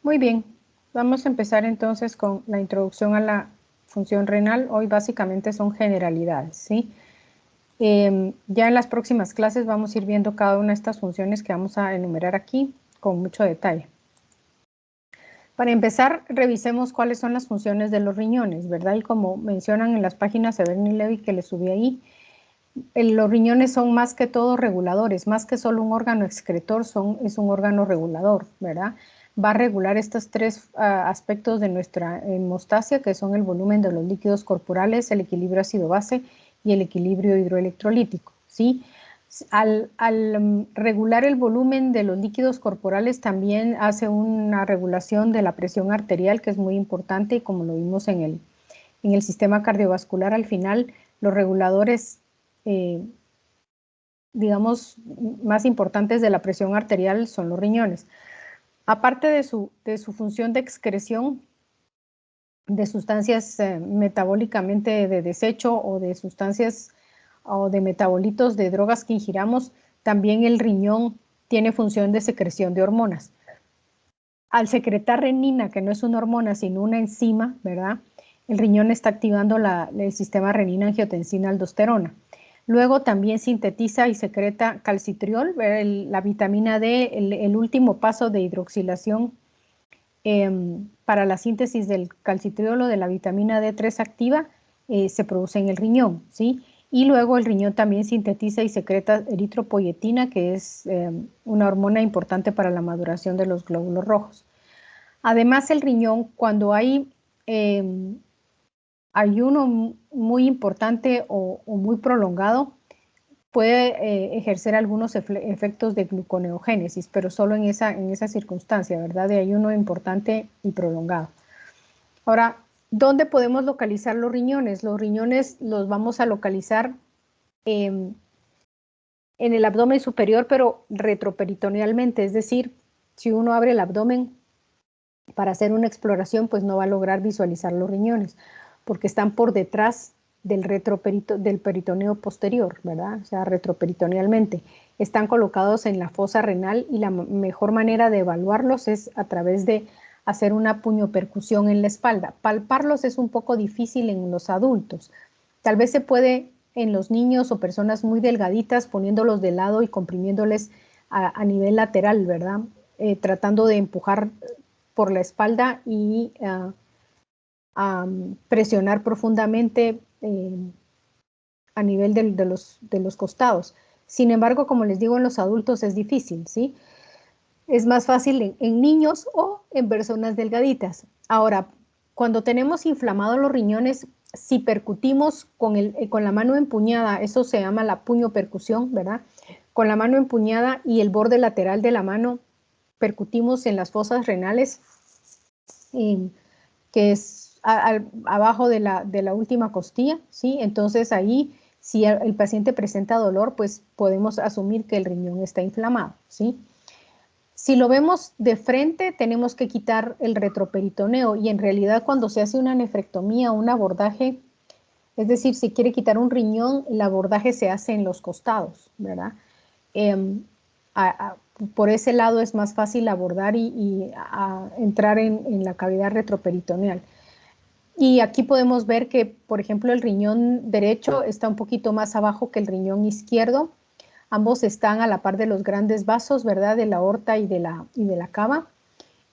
Muy bien, vamos a empezar entonces con la introducción a la función renal. Hoy básicamente son generalidades, ¿sí? Ya en las próximas clases vamos a ir viendo cada una de estas funciones que vamos a enumerar aquí con mucho detalle. Para empezar, revisemos cuáles son las funciones de los riñones, ¿verdad? Y como mencionan en las páginas de Bernie Levy que les subí ahí, los riñones son más que todo reguladores, más que solo un órgano excretor, es un órgano regulador, ¿verdad? Va a regular estos tres aspectos de nuestra hemostasia, que son el volumen de los líquidos corporales, el equilibrio ácido-base y el equilibrio hidroelectrolítico, ¿sí? Al regular el volumen de los líquidos corporales también hace una regulación de la presión arterial, que es muy importante, y como lo vimos en el sistema cardiovascular, al final los reguladores digamos, más importantes de la presión arterial son los riñones. Aparte de su función de excreción de sustancias metabólicamente de desecho o de sustancias o de metabolitos de drogas que ingiramos, también el riñón tiene función de secreción de hormonas. Al secretar renina, que no es una hormona, sino una enzima, ¿verdad? El riñón está activando el sistema renina-angiotensina-aldosterona. Luego también sintetiza y secreta calcitriol, la vitamina D, el último paso de hidroxilación para la síntesis del calcitriol o de la vitamina D3 activa se produce en el riñón, ¿sí? Y luego el riñón también sintetiza y secreta eritropoyetina, que es una hormona importante para la maduración de los glóbulos rojos. Además, el riñón, cuando hay ayuno muy importante o muy prolongado, puede ejercer algunos efectos de gluconeogénesis, pero solo en esa circunstancia, ¿verdad? De ayuno importante y prolongado. Ahora, ¿dónde podemos localizar los riñones? Los riñones los vamos a localizar en el abdomen superior, pero retroperitonealmente, es decir, si uno abre el abdomen para hacer una exploración, pues no va a lograr visualizar los riñones, porque están por detrás del peritoneo posterior, ¿verdad? O sea, retroperitonealmente. Están colocados en la fosa renal y la mejor manera de evaluarlos es a través de hacer una puñopercusión en la espalda. Palparlos es un poco difícil en los adultos. Tal vez se puede en los niños o personas muy delgaditas poniéndolos de lado y comprimiéndoles a nivel lateral, ¿verdad? Tratando de empujar por la espalda y presionar profundamente a nivel de los costados. Sin embargo, como les digo, en los adultos es difícil, ¿sí? Es más fácil en niños o en personas delgaditas. Ahora, cuando tenemos inflamados los riñones, si percutimos con la mano empuñada, eso se llama la puñopercusión, ¿verdad? Con la mano empuñada y el borde lateral de la mano percutimos en las fosas renales, que es abajo de la última costilla, ¿sí? Entonces ahí, si el paciente presenta dolor, pues podemos asumir que el riñón está inflamado, ¿sí? Si lo vemos de frente, tenemos que quitar el retroperitoneo y en realidad cuando se hace una nefrectomía, un abordaje, es decir, si quiere quitar un riñón, el abordaje se hace en los costados, ¿verdad? Por ese lado es más fácil abordar y entrar en la cavidad retroperitoneal. Y aquí podemos ver que, por ejemplo, el riñón derecho está un poquito más abajo que el riñón izquierdo. Ambos están a la par de los grandes vasos, ¿verdad? De la aorta y de la cava.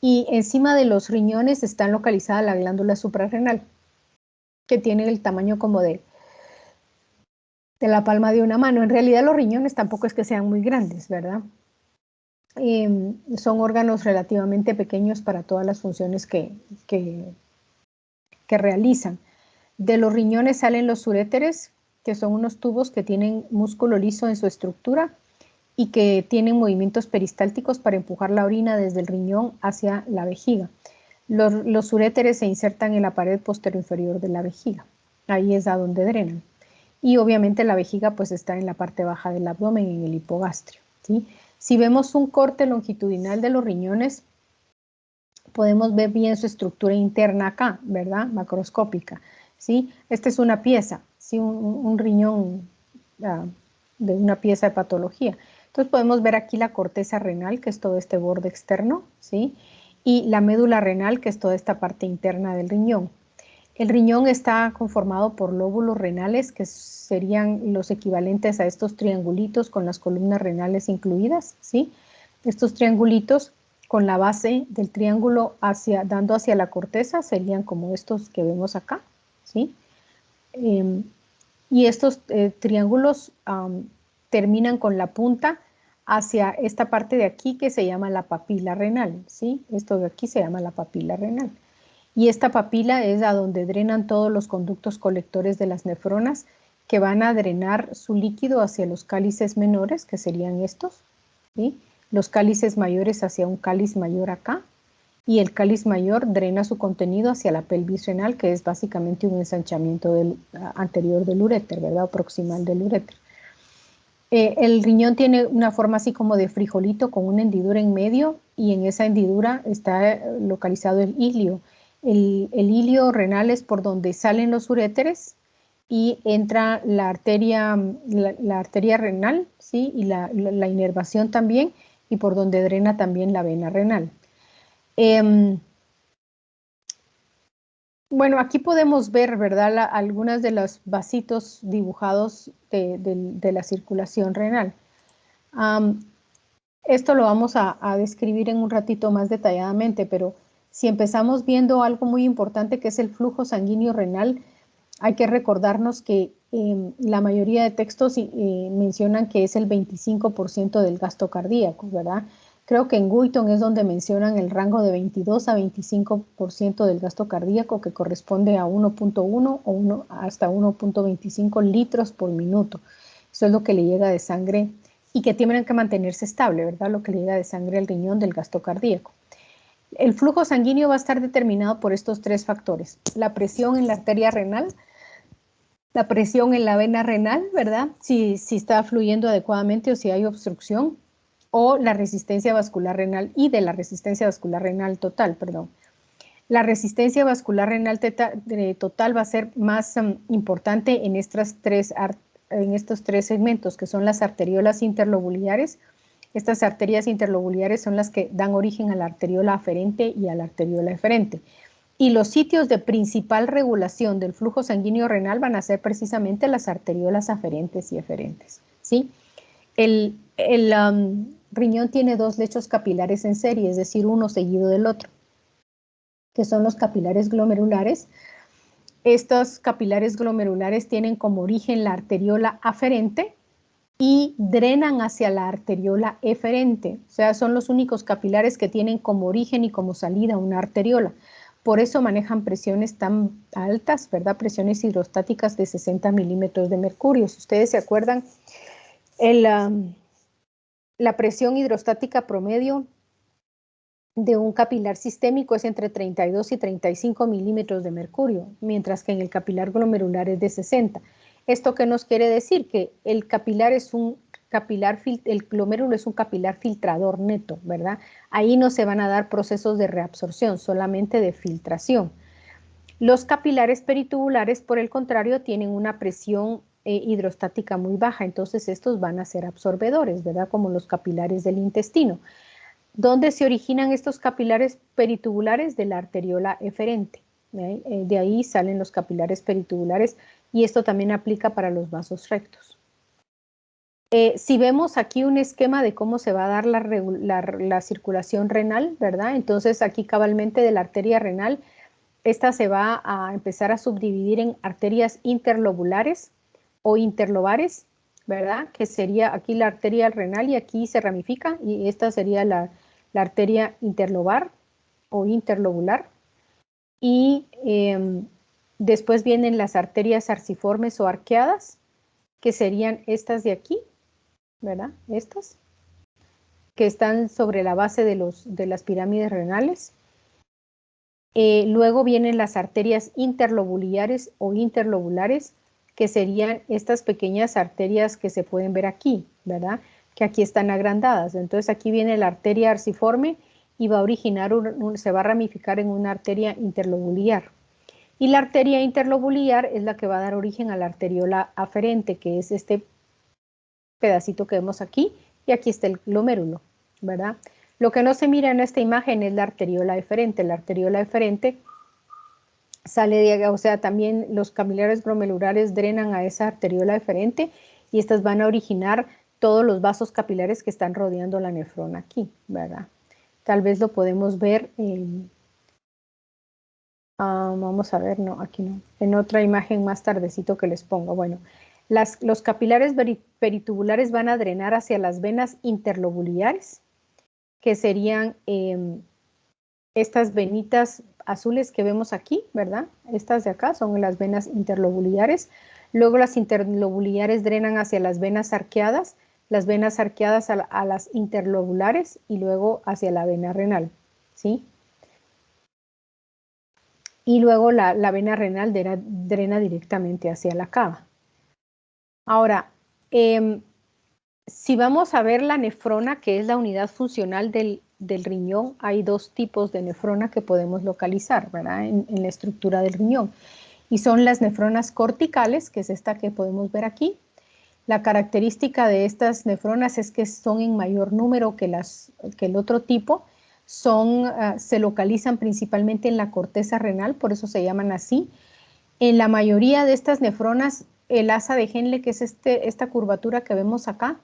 Y encima de los riñones está localizada la glándula suprarrenal, que tiene el tamaño como de la palma de una mano. En realidad los riñones tampoco es que sean muy grandes, ¿verdad? Son órganos relativamente pequeños para todas las funciones que realizan. De los riñones salen los uréteres, que son unos tubos que tienen músculo liso en su estructura y que tienen movimientos peristálticos para empujar la orina desde el riñón hacia la vejiga. Los uréteres se insertan en la pared posterior de la vejiga. Ahí es a donde drenan. Y obviamente la vejiga pues está en la parte baja del abdomen, en el hipogastrio, ¿sí? Si vemos un corte longitudinal de los riñones, podemos ver bien su estructura interna acá, ¿verdad? Macroscópica, ¿sí? Esta es una pieza, ¿sí? Un riñón de una pieza de patología. Entonces podemos ver aquí la corteza renal, que es todo este borde externo, ¿sí? y la médula renal, que es toda esta parte interna del riñón. El riñón está conformado por lóbulos renales, que serían los equivalentes a estos triangulitos con las columnas renales incluidas, ¿sí? Estos triangulitos con la base del triángulo dando hacia la corteza serían como estos que vemos acá, ¿sí? Y estos triángulos terminan con la punta hacia esta parte de aquí que se llama la papila renal, ¿sí? Esto de aquí se llama la papila renal. Y esta papila es a donde drenan todos los conductos colectores de las nefronas que van a drenar su líquido hacia los cálices menores, que serían estos, ¿sí? Los cálices mayores hacia un cáliz mayor acá, y el cáliz mayor drena su contenido hacia la pelvis renal, que es básicamente un ensanchamiento anterior del uréter, ¿verdad? O proximal del uréter. El riñón tiene una forma así como de frijolito con una hendidura en medio, y en esa hendidura está localizado el ilio. El ilio renal es por donde salen los uréteres y entra la arteria renal, ¿sí? Y la inervación también, y por donde drena también la vena renal. Bueno, aquí podemos ver, ¿verdad? Algunas de los vasitos dibujados de la circulación renal. Esto lo vamos a describir en un ratito más detalladamente, pero si empezamos viendo algo muy importante que es el flujo sanguíneo renal, hay que recordarnos que la mayoría de textos mencionan que es el 25% del gasto cardíaco, ¿verdad? Creo que en Guyton es donde mencionan el rango de 22 a 25% del gasto cardíaco, que corresponde a 1.1 o hasta 1.25 litros por minuto. Eso es lo que le llega de sangre y que tienen que mantenerse estable, ¿verdad? Lo que le llega de sangre al riñón del gasto cardíaco. El flujo sanguíneo va a estar determinado por estos tres factores: la presión en la arteria renal, la presión en la vena renal, ¿verdad? Si está fluyendo adecuadamente o si hay obstrucción, o la resistencia vascular renal y de la resistencia vascular renal total, perdón. La resistencia vascular renal total va a ser más importante en estos tres segmentos, que son las arteriolas interlobulares. Estas arterias interlobulares son las que dan origen a la arteriola aferente y a la arteriola eferente. Y los sitios de principal regulación del flujo sanguíneo renal van a ser precisamente las arteriolas aferentes y eferentes, ¿sí? El riñón tiene dos lechos capilares en serie, es decir, uno seguido del otro, que son los capilares glomerulares. Estos capilares glomerulares tienen como origen la arteriola aferente y drenan hacia la arteriola eferente. O sea, son los únicos capilares que tienen como origen y como salida una arteriola. Por eso manejan presiones tan altas, ¿verdad? Presiones hidrostáticas de 60 milímetros de mercurio. Si ustedes se acuerdan, la presión hidrostática promedio de un capilar sistémico es entre 32 y 35 milímetros de mercurio, mientras que en el capilar glomerular es de 60. ¿Esto qué nos quiere decir? Que el capilar es el glomérulo es un capilar filtrador neto, ¿verdad? Ahí no se van a dar procesos de reabsorción, solamente de filtración. Los capilares peritubulares, por el contrario, tienen una presión hidrostática muy baja, entonces estos van a ser absorbedores, ¿verdad? Como los capilares del intestino. ¿Dónde se originan estos capilares peritubulares? De la arteriola eferente. De ahí salen los capilares peritubulares, y esto también aplica para los vasos rectos. Si vemos aquí un esquema de cómo se va a dar la circulación renal, ¿verdad? Entonces aquí cabalmente de la arteria renal, esta se va a empezar a subdividir en arterias interlobulares o interlobares, ¿verdad? Que sería aquí la arteria renal y aquí se ramifica, y esta sería la arteria interlobar o interlobular. Y después vienen las arterias arciformes o arqueadas, que serían estas de aquí, ¿verdad? Estas, que están sobre la base de las pirámides renales. Luego vienen las arterias interlobulares o interlobulares, que serían estas pequeñas arterias que se pueden ver aquí, ¿verdad? Que aquí están agrandadas. Entonces aquí viene la arteria arciforme y va a originar, se va a ramificar en una arteria interlobular. Y la arteria interlobular es la que va a dar origen a la arteriola aferente, que es este pedacito que vemos aquí, y aquí está el glomérulo, ¿verdad? Lo que no se mira en esta imagen es la arteriola deferente. La arteriola deferente sale de, o sea, también los capilares glomerulares drenan a esa arteriola deferente y estas van a originar todos los vasos capilares que están rodeando la nefrona aquí, ¿verdad? Tal vez lo podemos ver en, vamos a ver, no, aquí no, en otra imagen más tardecito que les pongo. Bueno, los capilares peritubulares van a drenar hacia las venas interlobulares, que serían estas venitas azules que vemos aquí, ¿verdad? Estas de acá son las venas interlobulares. Luego las interlobulares drenan hacia las venas arqueadas a las interlobulares y luego hacia la vena renal, ¿sí? Y luego la vena renal drena directamente hacia la cava. Ahora, si vamos a ver la nefrona, que es la unidad funcional del riñón, hay dos tipos de nefrona que podemos localizar, ¿verdad? En la estructura del riñón. Y son las nefronas corticales, que es esta que podemos ver aquí. La característica de estas nefronas es que son en mayor número que el otro tipo. Se localizan principalmente en la corteza renal, por eso se llaman así. En la mayoría de estas nefronas, el asa de Henle, que es esta curvatura que vemos acá,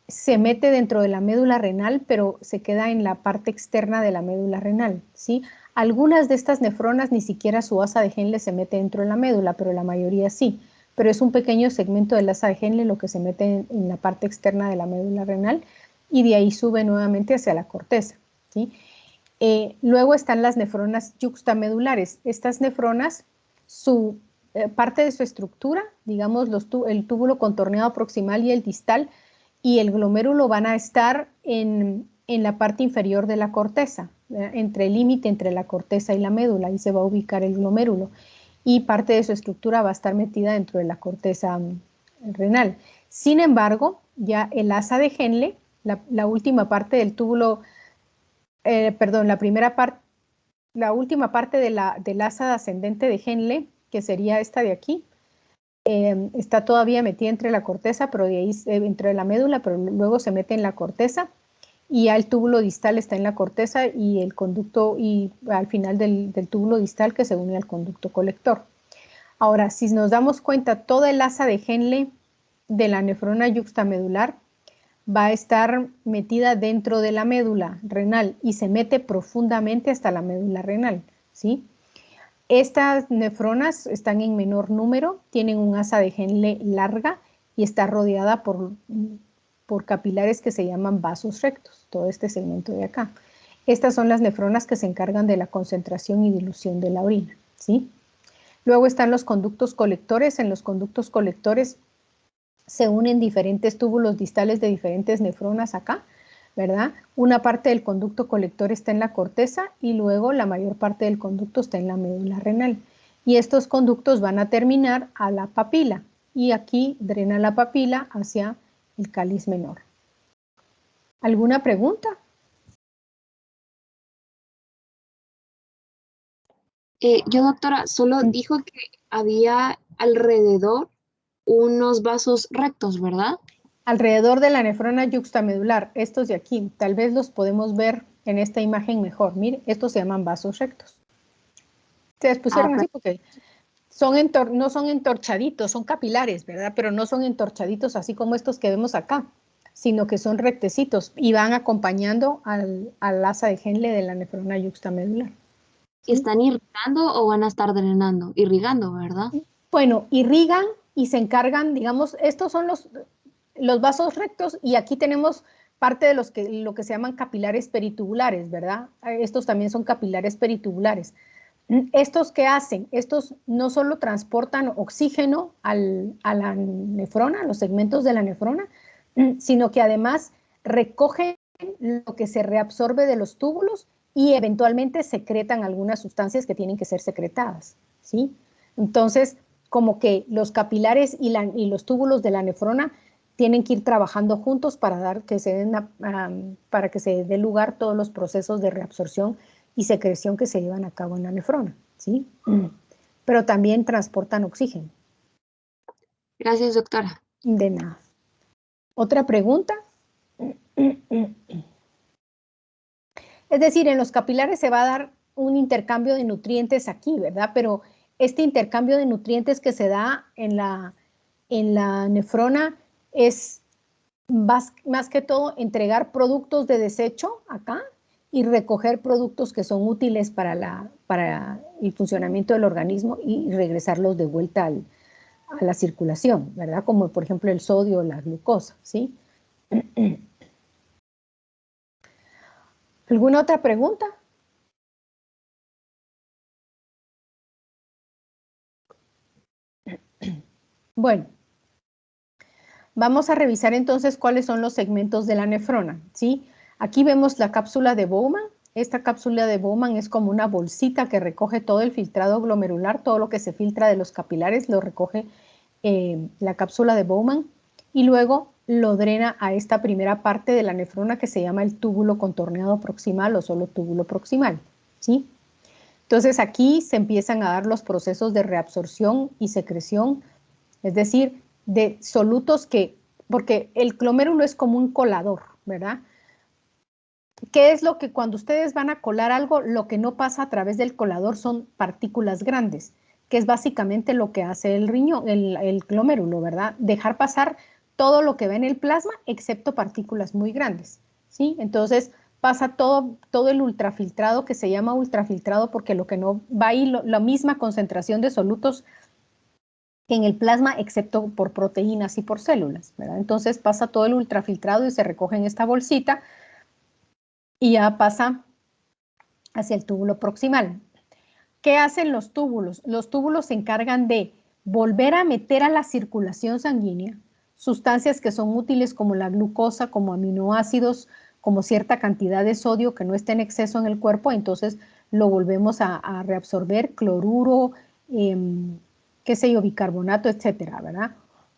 se mete dentro de la médula renal, pero se queda en la parte externa de la médula renal, ¿sí? Algunas de estas nefronas ni siquiera su asa de Henle se mete dentro de la médula, pero la mayoría sí. Pero es un pequeño segmento del asa de Henle lo que se mete en la parte externa de la médula renal y de ahí sube nuevamente hacia la corteza, ¿sí? Luego están las nefronas yuxtamedulares. Estas nefronas, parte de su estructura, digamos el túbulo contorneado proximal y el distal, y el glomérulo van a estar en la parte inferior de la corteza, entre el límite entre la corteza y la médula, ahí se va a ubicar el glomérulo, y parte de su estructura va a estar metida dentro de la corteza renal. Sin embargo, ya el asa de Henle, la última parte del túbulo, perdón, la última parte del asa ascendente de Henle, que sería esta de aquí, está todavía metida entre la corteza, pero de ahí entre la médula, pero luego se mete en la corteza y ya el túbulo distal está en la corteza y el conducto, y al final del túbulo distal que se une al conducto colector. Ahora, si nos damos cuenta, toda el asa de Henle de la nefrona yuxtamedular va a estar metida dentro de la médula renal y se mete profundamente hasta la médula renal, ¿sí? Estas nefronas están en menor número, tienen un asa de Henle larga y está rodeada por capilares que se llaman vasos rectos, todo este segmento de acá. Estas son las nefronas que se encargan de la concentración y dilución de la orina, ¿sí? Luego están los conductos colectores. En los conductos colectores se unen diferentes túbulos distales de diferentes nefronas acá, ¿verdad? Una parte del conducto colector está en la corteza y luego la mayor parte del conducto está en la médula renal. Y estos conductos van a terminar a la papila y aquí drena la papila hacia el cáliz menor. ¿Alguna pregunta? Yo, doctora, solo dijo que había alrededor unos vasos rectos, ¿verdad? Alrededor de la nefrona yuxtamedular, estos de aquí, tal vez los podemos ver en esta imagen mejor. Mire, estos se llaman vasos rectos. Se les Ah, pusieron así porque no son entorchaditos, son capilares, ¿verdad? Pero no son entorchaditos así como estos que vemos acá, sino que son rectecitos y van acompañando al asa de Henle de la nefrona yuxtamedular, ¿sí? ¿están irrigando o van a estar drenando? Irrigando, ¿verdad? Bueno, irrigan y se encargan, digamos, estos son los vasos rectos y aquí tenemos parte de lo que se llaman capilares peritubulares, ¿verdad? Estos también son capilares peritubulares. ¿Estos qué hacen? Estos no solo transportan oxígeno a la nefrona, a los segmentos de la nefrona, sino que además recogen lo que se reabsorbe de los túbulos y eventualmente secretan algunas sustancias que tienen que ser secretadas, ¿sí? Entonces, como que los capilares y los túbulos de la nefrona tienen que ir trabajando juntos para que para que se dé lugar todos los procesos de reabsorción y secreción que se llevan a cabo en la nefrona, ¿sí? Pero también transportan oxígeno. Gracias, doctora. De nada. ¿Otra pregunta? Es decir, en los capilares se va a dar un intercambio de nutrientes aquí, ¿verdad? Pero este intercambio de nutrientes que se da en la nefrona es más que todo entregar productos de desecho acá y recoger productos que son útiles para el funcionamiento del organismo y regresarlos de vuelta a la circulación, ¿verdad? Como por ejemplo el sodio o la glucosa, ¿sí? ¿Alguna otra pregunta? Bueno, vamos a revisar entonces cuáles son los segmentos de la nefrona, ¿sí? Aquí vemos la cápsula de Bowman. Esta cápsula de Bowman es como una bolsita que recoge todo el filtrado glomerular, todo lo que se filtra de los capilares lo recoge la cápsula de Bowman y luego lo drena a esta primera parte de la nefrona que se llama el túbulo contorneado proximal o solo túbulo proximal, ¿sí? Entonces aquí se empiezan a dar los procesos de reabsorción y secreción, es decir, de solutos porque el glomérulo es como un colador, ¿verdad? ¿Qué es lo que cuando ustedes van a colar algo, lo que no pasa a través del colador son partículas grandes, que es básicamente lo que hace el riñón, el glomérulo, ¿verdad? Dejar pasar todo lo que ve en el plasma, excepto partículas muy grandes, ¿sí? Entonces pasa todo el ultrafiltrado, que se llama ultrafiltrado porque lo que no va ahí, la misma concentración de solutos en el plasma, excepto por proteínas y por células, ¿verdad? Entonces pasa todo el ultrafiltrado y se recoge en esta bolsita y ya pasa hacia el túbulo proximal. ¿Qué hacen los túbulos? Los túbulos se encargan de volver a meter a la circulación sanguínea sustancias que son útiles como la glucosa, como aminoácidos, como cierta cantidad de sodio que no esté en exceso en el cuerpo, entonces lo volvemos a reabsorber, cloruro, qué sé yo, bicarbonato, etcétera, ¿verdad?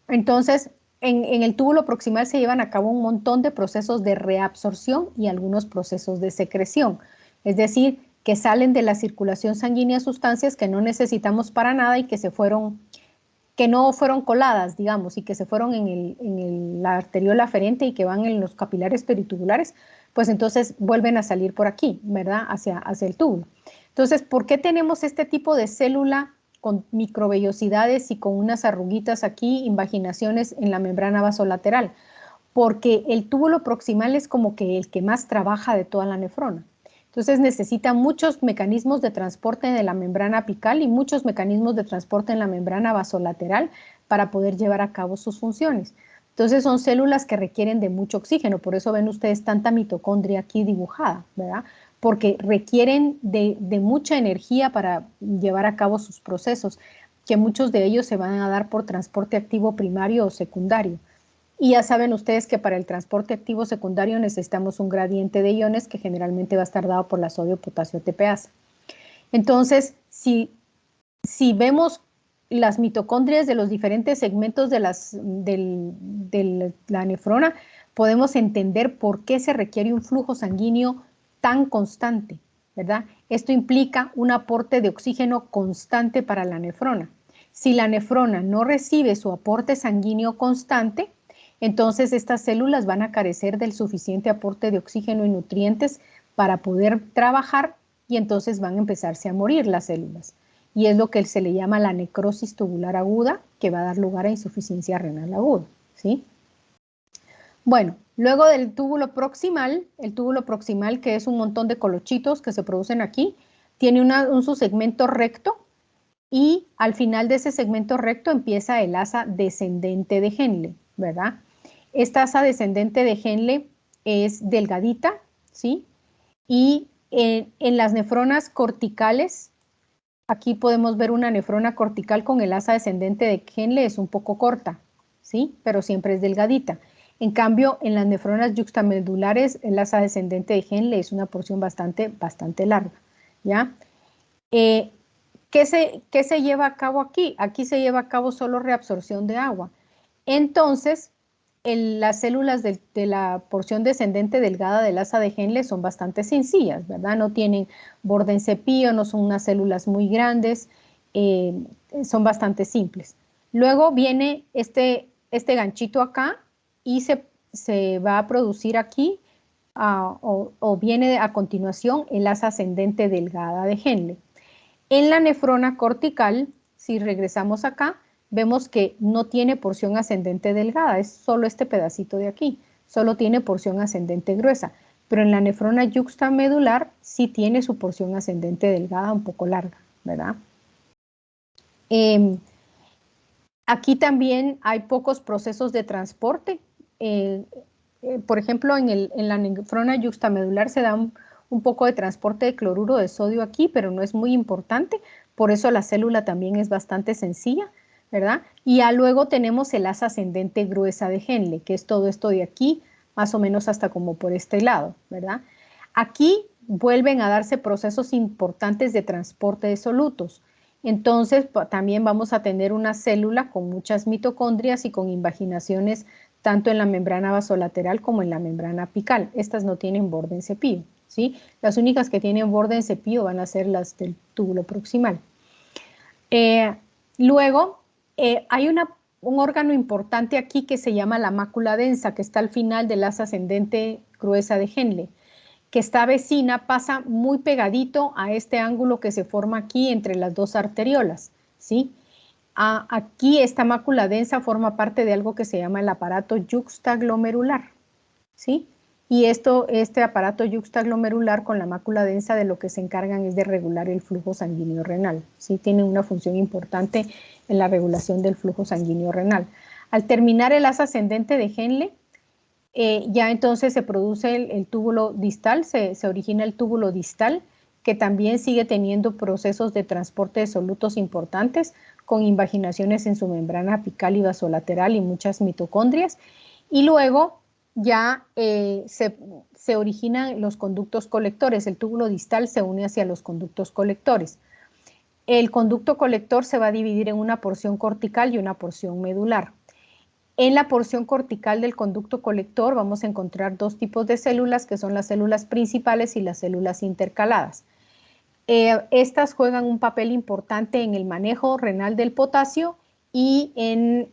Entonces, en el túbulo proximal se llevan a cabo un montón de procesos de reabsorción y algunos procesos de secreción. Es decir, que salen de la circulación sanguínea sustancias que no necesitamos para nada y que no fueron coladas, digamos, y que se fueron en la arteriola aferente y que van en los capilares peritubulares, pues entonces vuelven a salir por aquí, ¿verdad? Hacia el túbulo. Entonces, ¿por qué tenemos este tipo de célula con microvellosidades y con unas arruguitas aquí, invaginaciones en la membrana vasolateral? Porque el túbulo proximal es como que el que más trabaja de toda la nefrona. Entonces necesita muchos mecanismos de transporte de la membrana apical y muchos mecanismos de transporte en la membrana vasolateral para poder llevar a cabo sus funciones. Entonces son células que requieren de mucho oxígeno, por eso ven ustedes tanta mitocondria aquí dibujada, ¿verdad? Porque requieren de mucha energía para llevar a cabo sus procesos, que muchos de ellos se van a dar por transporte activo primario o secundario. Y ya saben ustedes que para el transporte activo secundario necesitamos un gradiente de iones que generalmente va a estar dado por la sodio-potasio TPasa. Entonces, si vemos las mitocondrias de los diferentes segmentos de la nefrona, podemos entender por qué se requiere un flujo sanguíneo tan constante, ¿verdad? Esto implica un aporte de oxígeno constante para la nefrona. Si la nefrona no recibe su aporte sanguíneo constante, entonces estas células van a carecer del suficiente aporte de oxígeno y nutrientes para poder trabajar y entonces van a empezarse a morir las células. Y es lo que se le llama la necrosis tubular aguda, que va a dar lugar a insuficiencia renal aguda, ¿sí? Bueno, luego del túbulo proximal, el túbulo proximal, que es un montón de colochitos que se producen aquí, tiene un subsegmento recto y al final de ese segmento recto empieza el asa descendente de Henle, ¿verdad? Esta asa descendente de Henle es delgadita, ¿sí? Y en las nefronas corticales, aquí podemos ver una nefrona cortical con el asa descendente de Henle, es un poco corta, ¿sí? Pero siempre es delgadita. En cambio, en las nefronas yuxtamedulares, el asa descendente de Henle es una porción bastante larga, ¿ya? ¿Qué se lleva a cabo aquí? Aquí se lleva a cabo solo reabsorción de agua. Entonces, las células de la porción descendente delgada del asa de Henle son bastante sencillas, ¿verdad? No tienen borde en cepillo, no son unas células muy grandes, son bastante simples. Luego viene este ganchito acá y se va a producir aquí o viene a continuación el asa ascendente delgada de Henle. En la nefrona cortical, si regresamos acá, vemos que no tiene porción ascendente delgada, es solo este pedacito de aquí, solo tiene porción ascendente gruesa, pero en la nefrona yuxtamedular sí tiene su porción ascendente delgada un poco larga, ¿verdad? Aquí también hay pocos procesos de transporte. Por ejemplo, en la nefrona yuxtamedular se da un poco de transporte de cloruro de sodio aquí, pero no es muy importante. Por eso la célula también es bastante sencilla, ¿verdad? Y ya luego tenemos el asa ascendente gruesa de Henle, que es todo esto de aquí, más o menos hasta como por este lado, ¿verdad? Aquí vuelven a darse procesos importantes de transporte de solutos. Entonces, también vamos a tener una célula con muchas mitocondrias y con invaginaciones tanto en la membrana vasolateral como en la membrana apical. Estas no tienen borde en cepillo, ¿sí? Las únicas que tienen borde en cepillo van a ser las del túbulo proximal. Luego, hay un órgano importante aquí que se llama la mácula densa, que está al final del asa ascendente gruesa de Henle, que esta vecina pasa muy pegadito a este ángulo que se forma aquí entre las dos arteriolas, ¿sí? Aquí esta mácula densa forma parte de algo que se llama el aparato yuxtaglomerular, ¿sí? Y este aparato yuxtaglomerular con la mácula densa de lo que se encargan es de regular el flujo sanguíneo renal, ¿sí? Tiene una función importante en la regulación del flujo sanguíneo renal. Al terminar el asa ascendente de Henle, ya entonces se produce el túbulo distal, se origina el túbulo distal, que también sigue teniendo procesos de transporte de solutos importantes, con invaginaciones en su membrana apical y vasolateral y muchas mitocondrias. Y luego ya se originan los conductos colectores. El túbulo distal se une hacia los conductos colectores. El conducto colector se va a dividir en una porción cortical y una porción medular. En la porción cortical del conducto colector vamos a encontrar dos tipos de células, que son las células principales y las células intercaladas. Estas juegan un papel importante en el manejo renal del potasio y en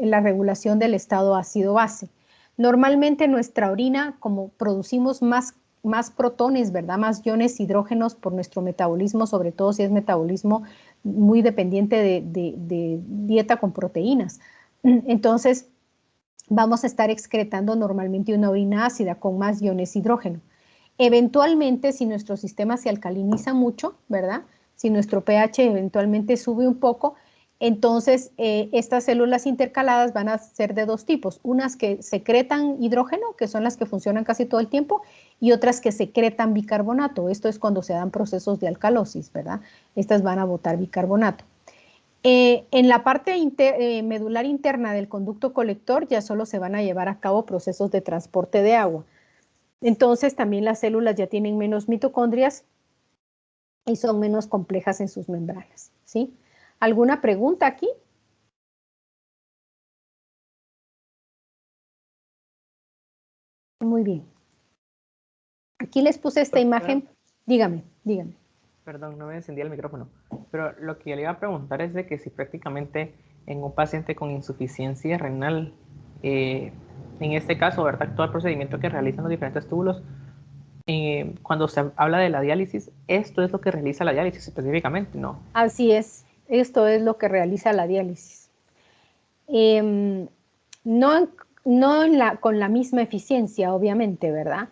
la regulación del estado ácido-base. Normalmente nuestra orina, como producimos más protones, ¿verdad? Más iones hidrógenos por nuestro metabolismo, sobre todo si es metabolismo muy dependiente de dieta con proteínas. Entonces, vamos a estar excretando normalmente una orina ácida con más iones hidrógeno. Eventualmente, si nuestro sistema se alcaliniza mucho, ¿verdad? Si nuestro pH eventualmente sube un poco, entonces estas células intercaladas van a ser de dos tipos. Unas que secretan hidrógeno, que son las que funcionan casi todo el tiempo, y otras que secretan bicarbonato. Esto es cuando se dan procesos de alcalosis, ¿verdad? Estas van a botar bicarbonato. En la parte medular interna del conducto colector ya solo se van a llevar a cabo procesos de transporte de agua. Entonces también las células ya tienen menos mitocondrias y son menos complejas en sus membranas, ¿sí? ¿Alguna pregunta aquí? Muy bien. Aquí les puse esta imagen. Dígame. Perdón, no me encendía el micrófono. Pero lo que yo le iba a preguntar es de que si prácticamente en un paciente con insuficiencia renal, en este caso, ¿verdad? Todo el procedimiento que realizan los diferentes túbulos, cuando se habla de la diálisis, esto es lo que realiza la diálisis específicamente, ¿no? Así es, esto es lo que realiza la diálisis. No con la misma eficiencia, obviamente, ¿verdad?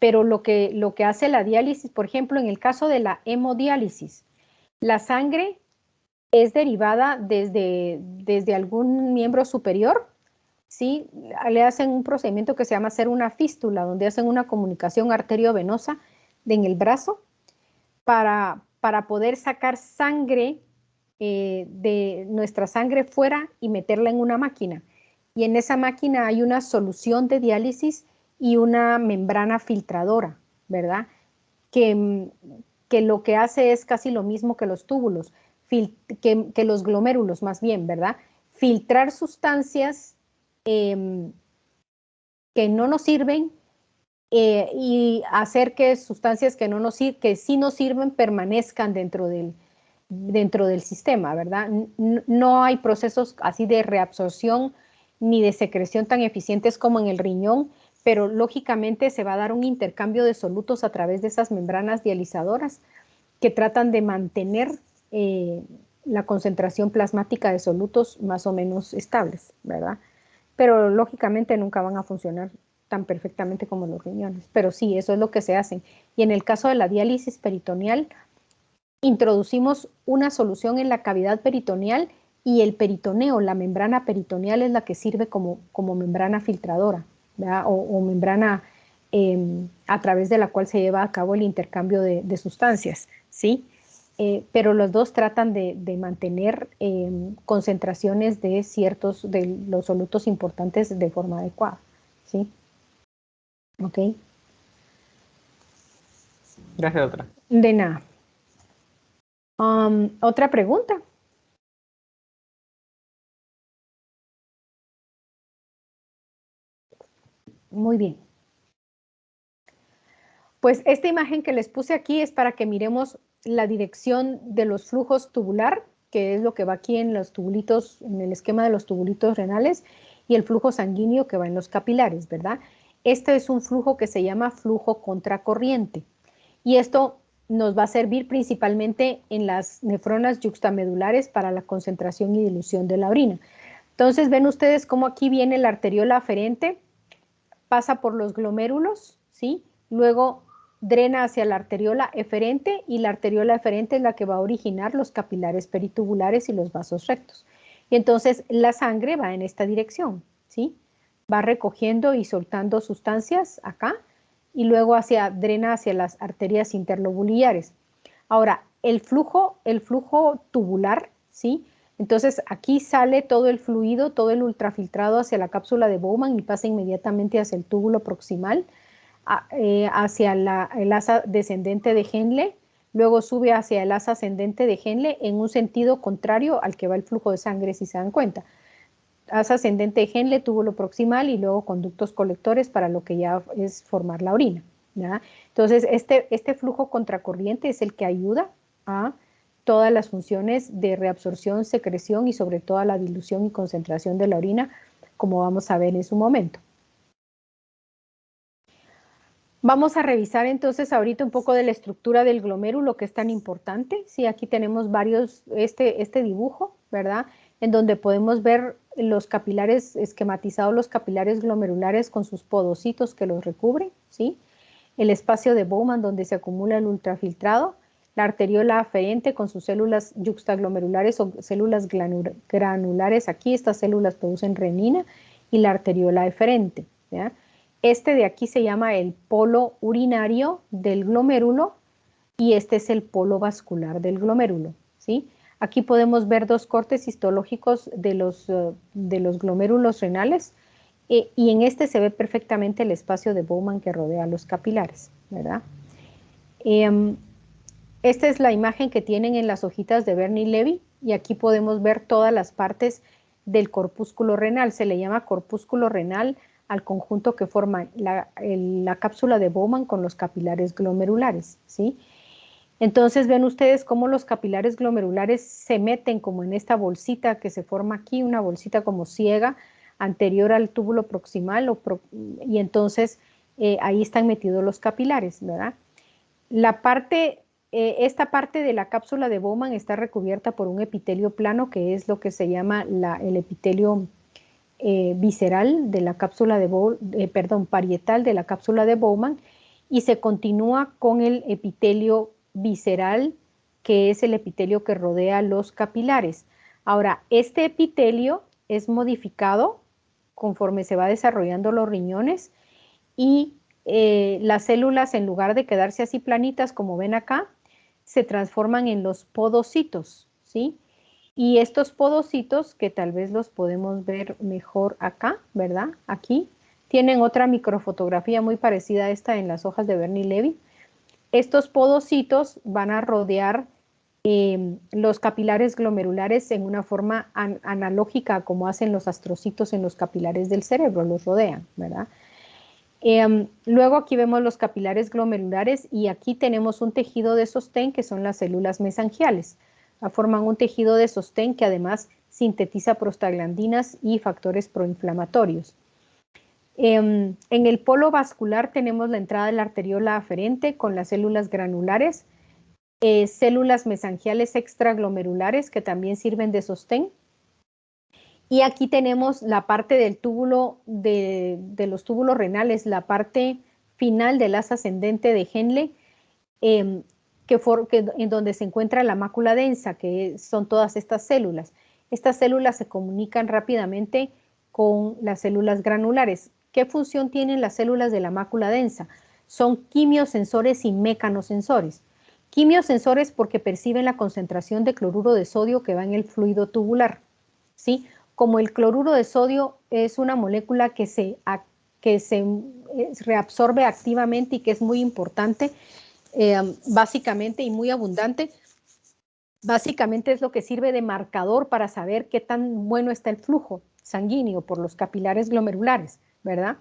Pero lo que hace la diálisis, por ejemplo, en el caso de la hemodiálisis, la sangre es derivada desde algún miembro superior, ¿sí? Le hacen un procedimiento que se llama hacer una fístula, donde hacen una comunicación arteriovenosa en el brazo para poder sacar sangre de nuestra sangre fuera y meterla en una máquina. Y en esa máquina hay una solución de diálisis y una membrana filtradora, ¿verdad? Que lo que hace es casi lo mismo que los túbulos, que los glomérulos más bien, ¿verdad? Filtrar sustancias que no nos sirven y hacer que sustancias que sí nos sirven permanezcan dentro del sistema, ¿verdad? No hay procesos así de reabsorción ni de secreción tan eficientes como en el riñón, pero lógicamente se va a dar un intercambio de solutos a través de esas membranas dializadoras que tratan de mantener la concentración plasmática de solutos más o menos estables, ¿verdad? Pero lógicamente nunca van a funcionar tan perfectamente como los riñones, pero sí, eso es lo que se hace. Y en el caso de la diálisis peritoneal, introducimos una solución en la cavidad peritoneal y el peritoneo, la membrana peritoneal es la que sirve como membrana filtradora, ¿verdad? O membrana a través de la cual se lleva a cabo el intercambio de sustancias, ¿sí? Pero los dos tratan de mantener concentraciones de ciertos, de los solutos importantes de forma adecuada, ¿sí? Ok. Gracias, doctora. De nada. ¿Otra pregunta? Muy bien. Pues esta imagen que les puse aquí es para que miremos la dirección de los flujos tubular, que es lo que va aquí en los tubulitos, en el esquema de los tubulitos renales, y el flujo sanguíneo que va en los capilares, ¿verdad? Este es un flujo que se llama flujo contracorriente. Y esto nos va a servir principalmente en las nefronas yuxtamedulares para la concentración y dilución de la orina. Entonces, ven ustedes cómo aquí viene la arteriola aferente, pasa por los glomérulos, ¿sí? Luego drena hacia la arteriola eferente y la arteriola eferente es la que va a originar los capilares peritubulares y los vasos rectos. Y entonces la sangre va en esta dirección, ¿sí? Va recogiendo y soltando sustancias acá y luego drena hacia las arterias interlobulares. Ahora, el flujo tubular, ¿sí? Entonces aquí sale todo el fluido, todo el ultrafiltrado hacia la cápsula de Bowman y pasa inmediatamente hacia el túbulo proximal, hacia el asa descendente de Henle, luego sube hacia el asa ascendente de Henle en un sentido contrario al que va el flujo de sangre, si se dan cuenta. Asa ascendente de Henle, túbulo proximal y luego conductos colectores para lo que ya es formar la orina, ¿ya? Entonces, este flujo contracorriente es el que ayuda a todas las funciones de reabsorción, secreción y sobre todo a la dilución y concentración de la orina, como vamos a ver en su momento. Vamos a revisar entonces ahorita un poco de la estructura del glomérulo que es tan importante. Sí, aquí tenemos varios, este dibujo, ¿verdad? En donde podemos ver los capilares, esquematizados los capilares glomerulares con sus podocitos que los recubren, ¿sí? El espacio de Bowman donde se acumula el ultrafiltrado, la arteriola aferente con sus células yuxtaglomerulares o células granulares, aquí estas células producen renina, y la arteriola eferente, ¿ya? Este de aquí se llama el polo urinario del glomérulo y este es el polo vascular del glomérulo, ¿sí? Aquí podemos ver dos cortes histológicos de los glomérulos renales y en este se ve perfectamente el espacio de Bowman que rodea los capilares, ¿verdad? Esta es la imagen que tienen en las hojitas de Bernie Levy y aquí podemos ver todas las partes del corpúsculo renal. Se le llama corpúsculo renal al conjunto que forma la cápsula de Bowman con los capilares glomerulares, ¿sí? Entonces ven ustedes cómo los capilares glomerulares se meten como en esta bolsita que se forma aquí, una bolsita como ciega anterior al túbulo proximal y entonces ahí están metidos los capilares, ¿verdad? Esta parte de la cápsula de Bowman está recubierta por un epitelio plano que es lo que se llama el epitelio visceral de la cápsula parietal de la cápsula de Bowman y se continúa con el epitelio visceral que es el epitelio que rodea los capilares. Ahora, este epitelio es modificado conforme se va desarrollando los riñones y las células en lugar de quedarse así planitas como ven acá, se transforman en los podocitos, ¿sí? Y estos podocitos, que tal vez los podemos ver mejor acá, ¿verdad? Aquí, tienen otra microfotografía muy parecida a esta en las hojas de Bernie Levy. Estos podocitos van a rodear los capilares glomerulares en una forma analógica como hacen los astrocitos en los capilares del cerebro, los rodean, ¿verdad? Luego aquí vemos los capilares glomerulares y aquí tenemos un tejido de sostén que son las células mesangiales. Forman un tejido de sostén que además sintetiza prostaglandinas y factores proinflamatorios. En el polo vascular tenemos la entrada de la arteriola aferente con las células granulares, células mesangiales extraglomerulares que también sirven de sostén. Y aquí tenemos la parte del túbulo, de los túbulos renales, la parte final del haz ascendente de Henle, en donde se encuentra la mácula densa, que son todas estas células. Estas células se comunican rápidamente con las células granulares. ¿Qué función tienen las células de la mácula densa? Son quimiosensores y mecanosensores. Quimiosensores porque perciben la concentración de cloruro de sodio que va en el fluido tubular, ¿sí? Como el cloruro de sodio es una molécula que se reabsorbe activamente y que es muy importante, básicamente, y muy abundante, básicamente es lo que sirve de marcador para saber qué tan bueno está el flujo sanguíneo por los capilares glomerulares, ¿verdad?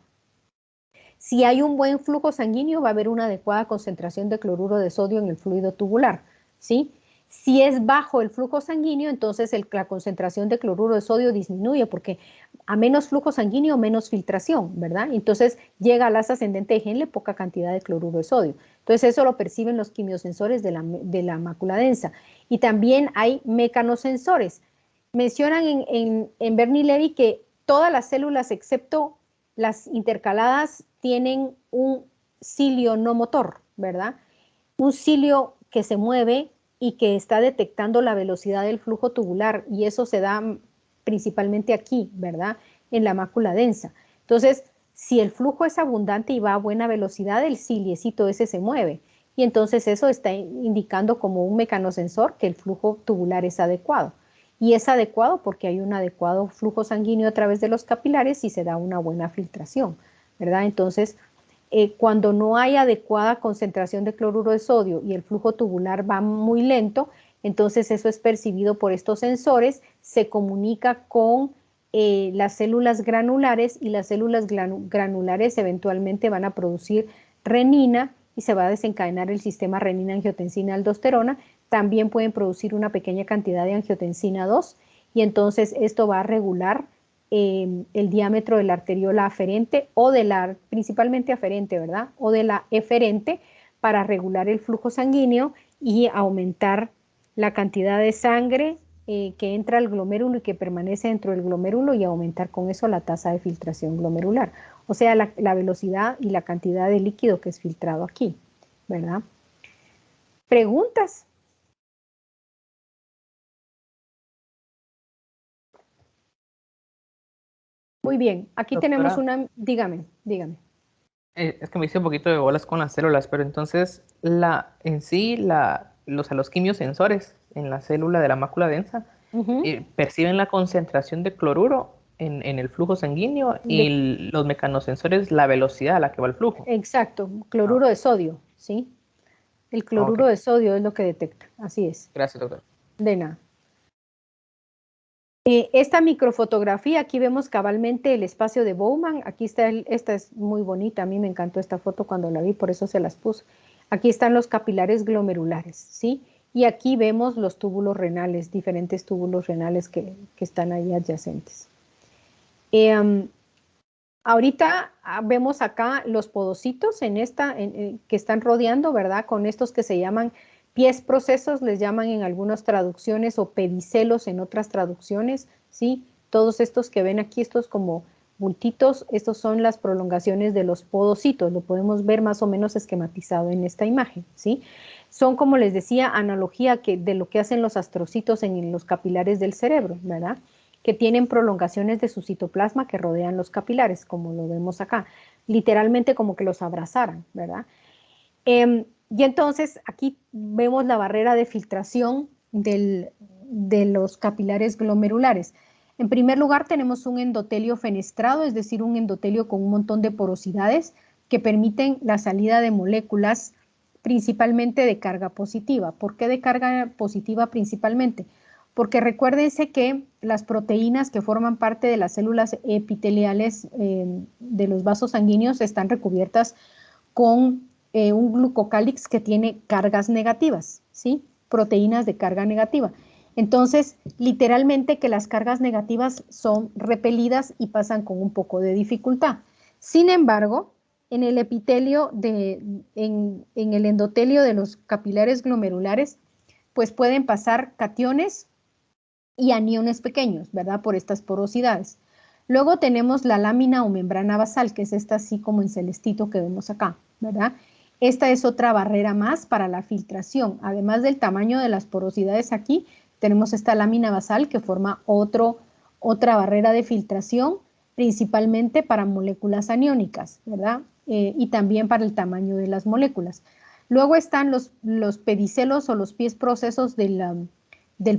Si hay un buen flujo sanguíneo, va a haber una adecuada concentración de cloruro de sodio en el fluido tubular, ¿sí? Si es bajo el flujo sanguíneo, entonces la concentración de cloruro de sodio disminuye porque a menos flujo sanguíneo, menos filtración, ¿verdad? Entonces llega al haz ascendente de Henle poca cantidad de cloruro de sodio. Entonces eso lo perciben los quimiosensores de la mácula densa. Y también hay mecanosensores. Mencionan en Bernie Levy que todas las células excepto las intercaladas tienen un cilio no motor, ¿verdad? Un cilio que se mueve y que está detectando la velocidad del flujo tubular, y eso se da principalmente aquí, ¿verdad? En la mácula densa. Entonces, si el flujo es abundante y va a buena velocidad, el ciliecito ese se mueve, y entonces eso está indicando como un mecanosensor que el flujo tubular es adecuado. Y es adecuado porque hay un adecuado flujo sanguíneo a través de los capilares y se da una buena filtración, ¿verdad? Entonces, cuando no hay adecuada concentración de cloruro de sodio y el flujo tubular va muy lento, entonces eso es percibido por estos sensores, se comunica con las células granulares, y las células granulares eventualmente van a producir renina y se va a desencadenar el sistema renina-angiotensina-aldosterona. También pueden producir una pequeña cantidad de angiotensina 2 y entonces esto va a regular el diámetro de la arteriola aferente o principalmente aferente, ¿verdad? O de la eferente, para regular el flujo sanguíneo y aumentar la cantidad de sangre que entra al glomérulo y que permanece dentro del glomérulo, y aumentar con eso la tasa de filtración glomerular, o sea, la velocidad y la cantidad de líquido que es filtrado aquí, ¿verdad? ¿Preguntas? Muy bien, aquí tenemos Doctora, una, dígame. es que me hice un poquito de bolas con las células, pero entonces los quimiosensores en la célula de la mácula densa perciben la concentración de cloruro en el flujo sanguíneo, y los mecanosensores la velocidad a la que va el flujo. Exacto, Ah, cloruro de sodio, ¿sí? El ok, cloruro de sodio es lo que detecta, así es, gracias, doctor. de nada. Esta microfotografía, aquí vemos cabalmente el espacio de Bowman. Aquí está, esta es muy bonita, a mí me encantó esta foto cuando la vi, por eso se las puse. Aquí están los capilares glomerulares, ¿sí? Y aquí vemos los túbulos renales, diferentes túbulos renales que están ahí adyacentes. Ahorita vemos acá los podocitos que están rodeando, ¿verdad? Con estos que se llaman pies procesos, les llaman en algunas traducciones, o pedicelos en otras traducciones, ¿sí? Todos estos que ven aquí, estos como bultitos, estos son las prolongaciones de los podocitos, lo podemos ver más o menos esquematizado en esta imagen, ¿sí? Son, como les decía, analogía de lo que hacen los astrocitos en los capilares del cerebro, ¿verdad? Que tienen prolongaciones de su citoplasma que rodean los capilares, como lo vemos acá, literalmente como que los abrazaran, ¿verdad? Y entonces aquí vemos la barrera de filtración de los capilares glomerulares. En primer lugar, tenemos un endotelio fenestrado, es decir, un endotelio con un montón de porosidades que permiten la salida de moléculas principalmente de carga positiva. ¿Por qué de carga positiva principalmente? Porque recuérdense que las proteínas que forman parte de las células epiteliales de los vasos sanguíneos están recubiertas con un glucocálix que tiene cargas negativas, ¿sí? Proteínas de carga negativa. Entonces, literalmente que las cargas negativas son repelidas y pasan con un poco de dificultad. Sin embargo, en el epitelio, en el endotelio de los capilares glomerulares, pues pueden pasar cationes y aniones pequeños, ¿verdad? Por estas porosidades. Luego tenemos la lámina o membrana basal, que es esta así como en celestito que vemos acá, ¿verdad? Esta es otra barrera más para la filtración. Además del tamaño de las porosidades aquí, tenemos esta lámina basal que forma otra barrera de filtración, principalmente para moléculas aniónicas, ¿verdad? Y también para el tamaño de las moléculas. Luego están los pedicelos o los pies procesos del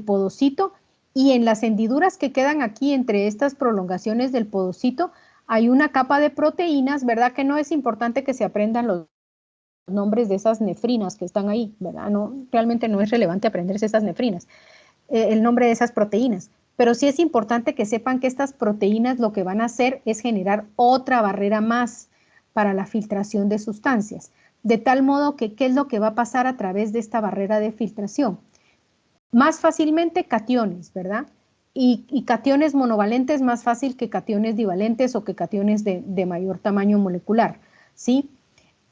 podocito, y en las hendiduras que quedan aquí entre estas prolongaciones del podocito hay una capa de proteínas, ¿verdad? Que no es importante que se aprendan los nombres de esas nefrinas que están ahí, ¿verdad? No, realmente no es relevante aprenderse esas nefrinas, el nombre de esas proteínas, pero sí es importante que sepan que estas proteínas lo que van a hacer es generar otra barrera más para la filtración de sustancias, de tal modo que, ¿qué es lo que va a pasar a través de esta barrera de filtración? Más fácilmente cationes, ¿verdad? Y cationes monovalentes más fácil que cationes divalentes o que cationes de mayor tamaño molecular, ¿sí?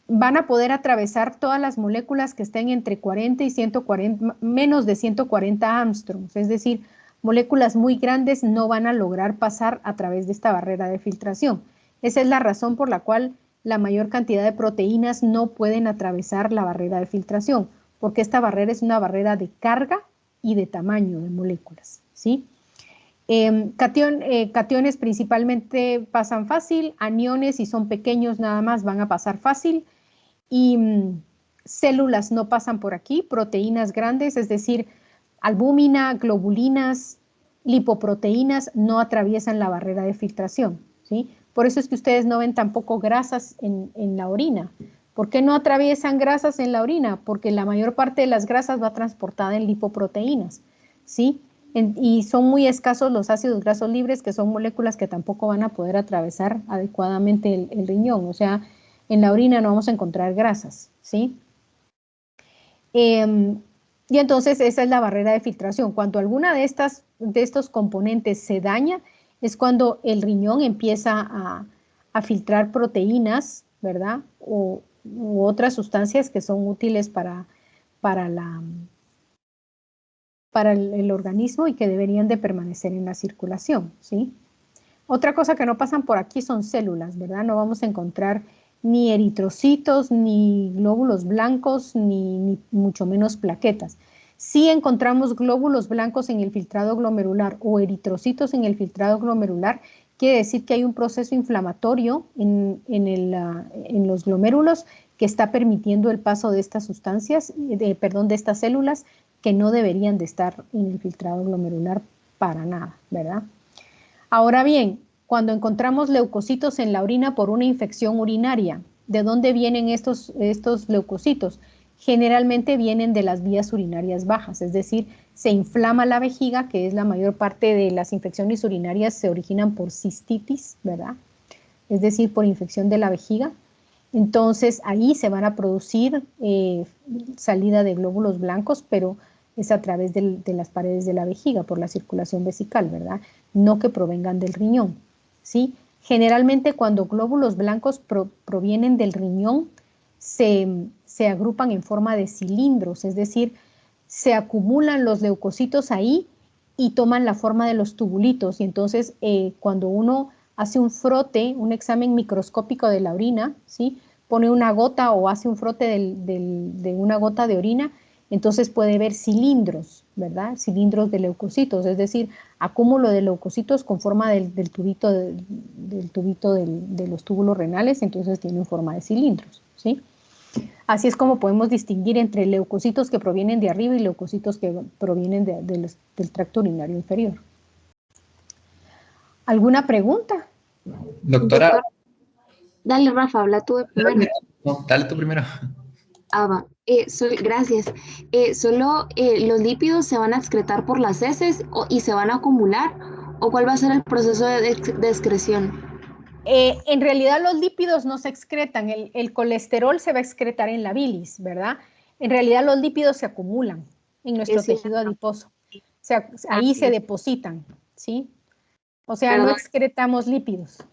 Van a poder atravesar todas las moléculas que estén entre 40 y 140, menos de 140 Armstrongs, es decir, moléculas muy grandes no van a lograr pasar a través de esta barrera de filtración. Esa es la razón por la cual la mayor cantidad de proteínas no pueden atravesar la barrera de filtración, porque esta barrera es una barrera de carga y de tamaño de moléculas, ¿sí? Cationes principalmente pasan fácil, aniones si son pequeños nada más van a pasar fácil, y células no pasan por aquí, proteínas grandes, es decir, albúmina, globulinas, lipoproteínas no atraviesan la barrera de filtración, ¿sí? Por eso es que ustedes no ven tampoco grasas en la orina. ¿Por qué no atraviesan grasas en la orina? Porque la mayor parte de las grasas va transportada en lipoproteínas, ¿sí? Y son muy escasos los ácidos grasos libres, que son moléculas que tampoco van a poder atravesar adecuadamente el riñón. O sea, en la orina no vamos a encontrar grasas, ¿sí? Y entonces esa es la barrera de filtración. Cuando alguna de estos componentes se daña, es cuando el riñón empieza a filtrar proteínas, ¿verdad? U otras sustancias que son útiles para el organismo y que deberían de permanecer en la circulación, ¿sí? Otra cosa que no pasan por aquí son células, ¿verdad? No vamos a encontrar ni eritrocitos, ni glóbulos blancos, ni mucho menos plaquetas. Si encontramos glóbulos blancos en el filtrado glomerular o eritrocitos en el filtrado glomerular, quiere decir que hay un proceso inflamatorio en los glomérulos que está permitiendo el paso de estas sustancias, de estas células que no deberían de estar en el filtrado glomerular para nada, ¿verdad? Ahora bien, cuando encontramos leucocitos en la orina por una infección urinaria, ¿de dónde vienen estos leucocitos? Generalmente vienen de las vías urinarias bajas, es decir, se inflama la vejiga, que es la mayor parte de las infecciones urinarias se originan por cistitis, ¿verdad? Es decir, por infección de la vejiga. Entonces ahí se van a producir salida de glóbulos blancos, pero es a través de las paredes de la vejiga, por la circulación vesical, ¿verdad? No que provengan del riñón, ¿sí? Generalmente cuando glóbulos blancos provienen del riñón, se agrupan en forma de cilindros, es decir, se acumulan los leucocitos ahí y toman la forma de los tubulitos. Y entonces cuando uno hace un frote, un examen microscópico de la orina, ¿sí? Pone una gota o hace un frote de una gota de orina, entonces puede ver cilindros, ¿verdad? Cilindros de leucocitos, es decir, acúmulo de leucocitos con forma del tubito de los túbulos renales, entonces tienen forma de cilindros, ¿sí? Así es como podemos distinguir entre leucocitos que provienen de arriba y leucocitos que provienen del tracto urinario inferior. ¿Alguna pregunta? Doctora. Dale, Rafa, habla tú de primero. No, dale tú primero. Ah, va. Gracias. ¿Solo los lípidos se van a excretar por las heces y se van a acumular? ¿O cuál va a ser el proceso de excreción? En realidad los lípidos no se excretan, el colesterol se va a excretar en la bilis, ¿verdad? En realidad los lípidos se acumulan en nuestro tejido adiposo. O sea, ahí se depositan, ¿sí? O sea, no excretamos lípidos.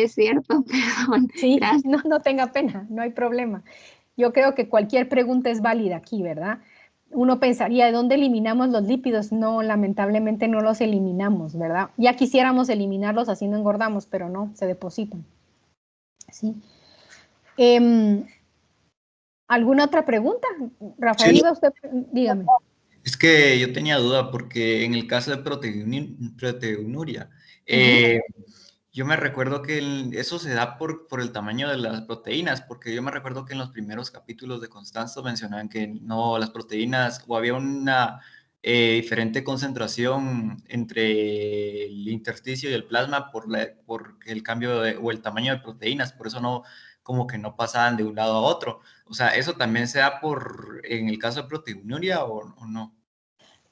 Es cierto, perdón. Sí, Gracias. no tenga pena, no hay problema. Yo creo que cualquier pregunta es válida aquí, ¿verdad? Uno pensaría, ¿de dónde eliminamos los lípidos? No, lamentablemente no los eliminamos, ¿verdad? Ya quisiéramos eliminarlos, así no engordamos, pero no, se depositan. ¿Sí? ¿Alguna otra pregunta? Rafael, Sí, iba usted, dígame. es que yo tenía duda porque en el caso de proteinuria, Ujú. yo me recuerdo que eso se da por el tamaño de las proteínas, porque yo me recuerdo que en los primeros capítulos de Constanzo mencionaban que no, las proteínas, o había una diferente concentración entre el intersticio y el plasma por el cambio o el tamaño de proteínas, por eso no, como que no pasaban de un lado a otro. O sea, ¿eso también se da en el caso de proteinuria o no?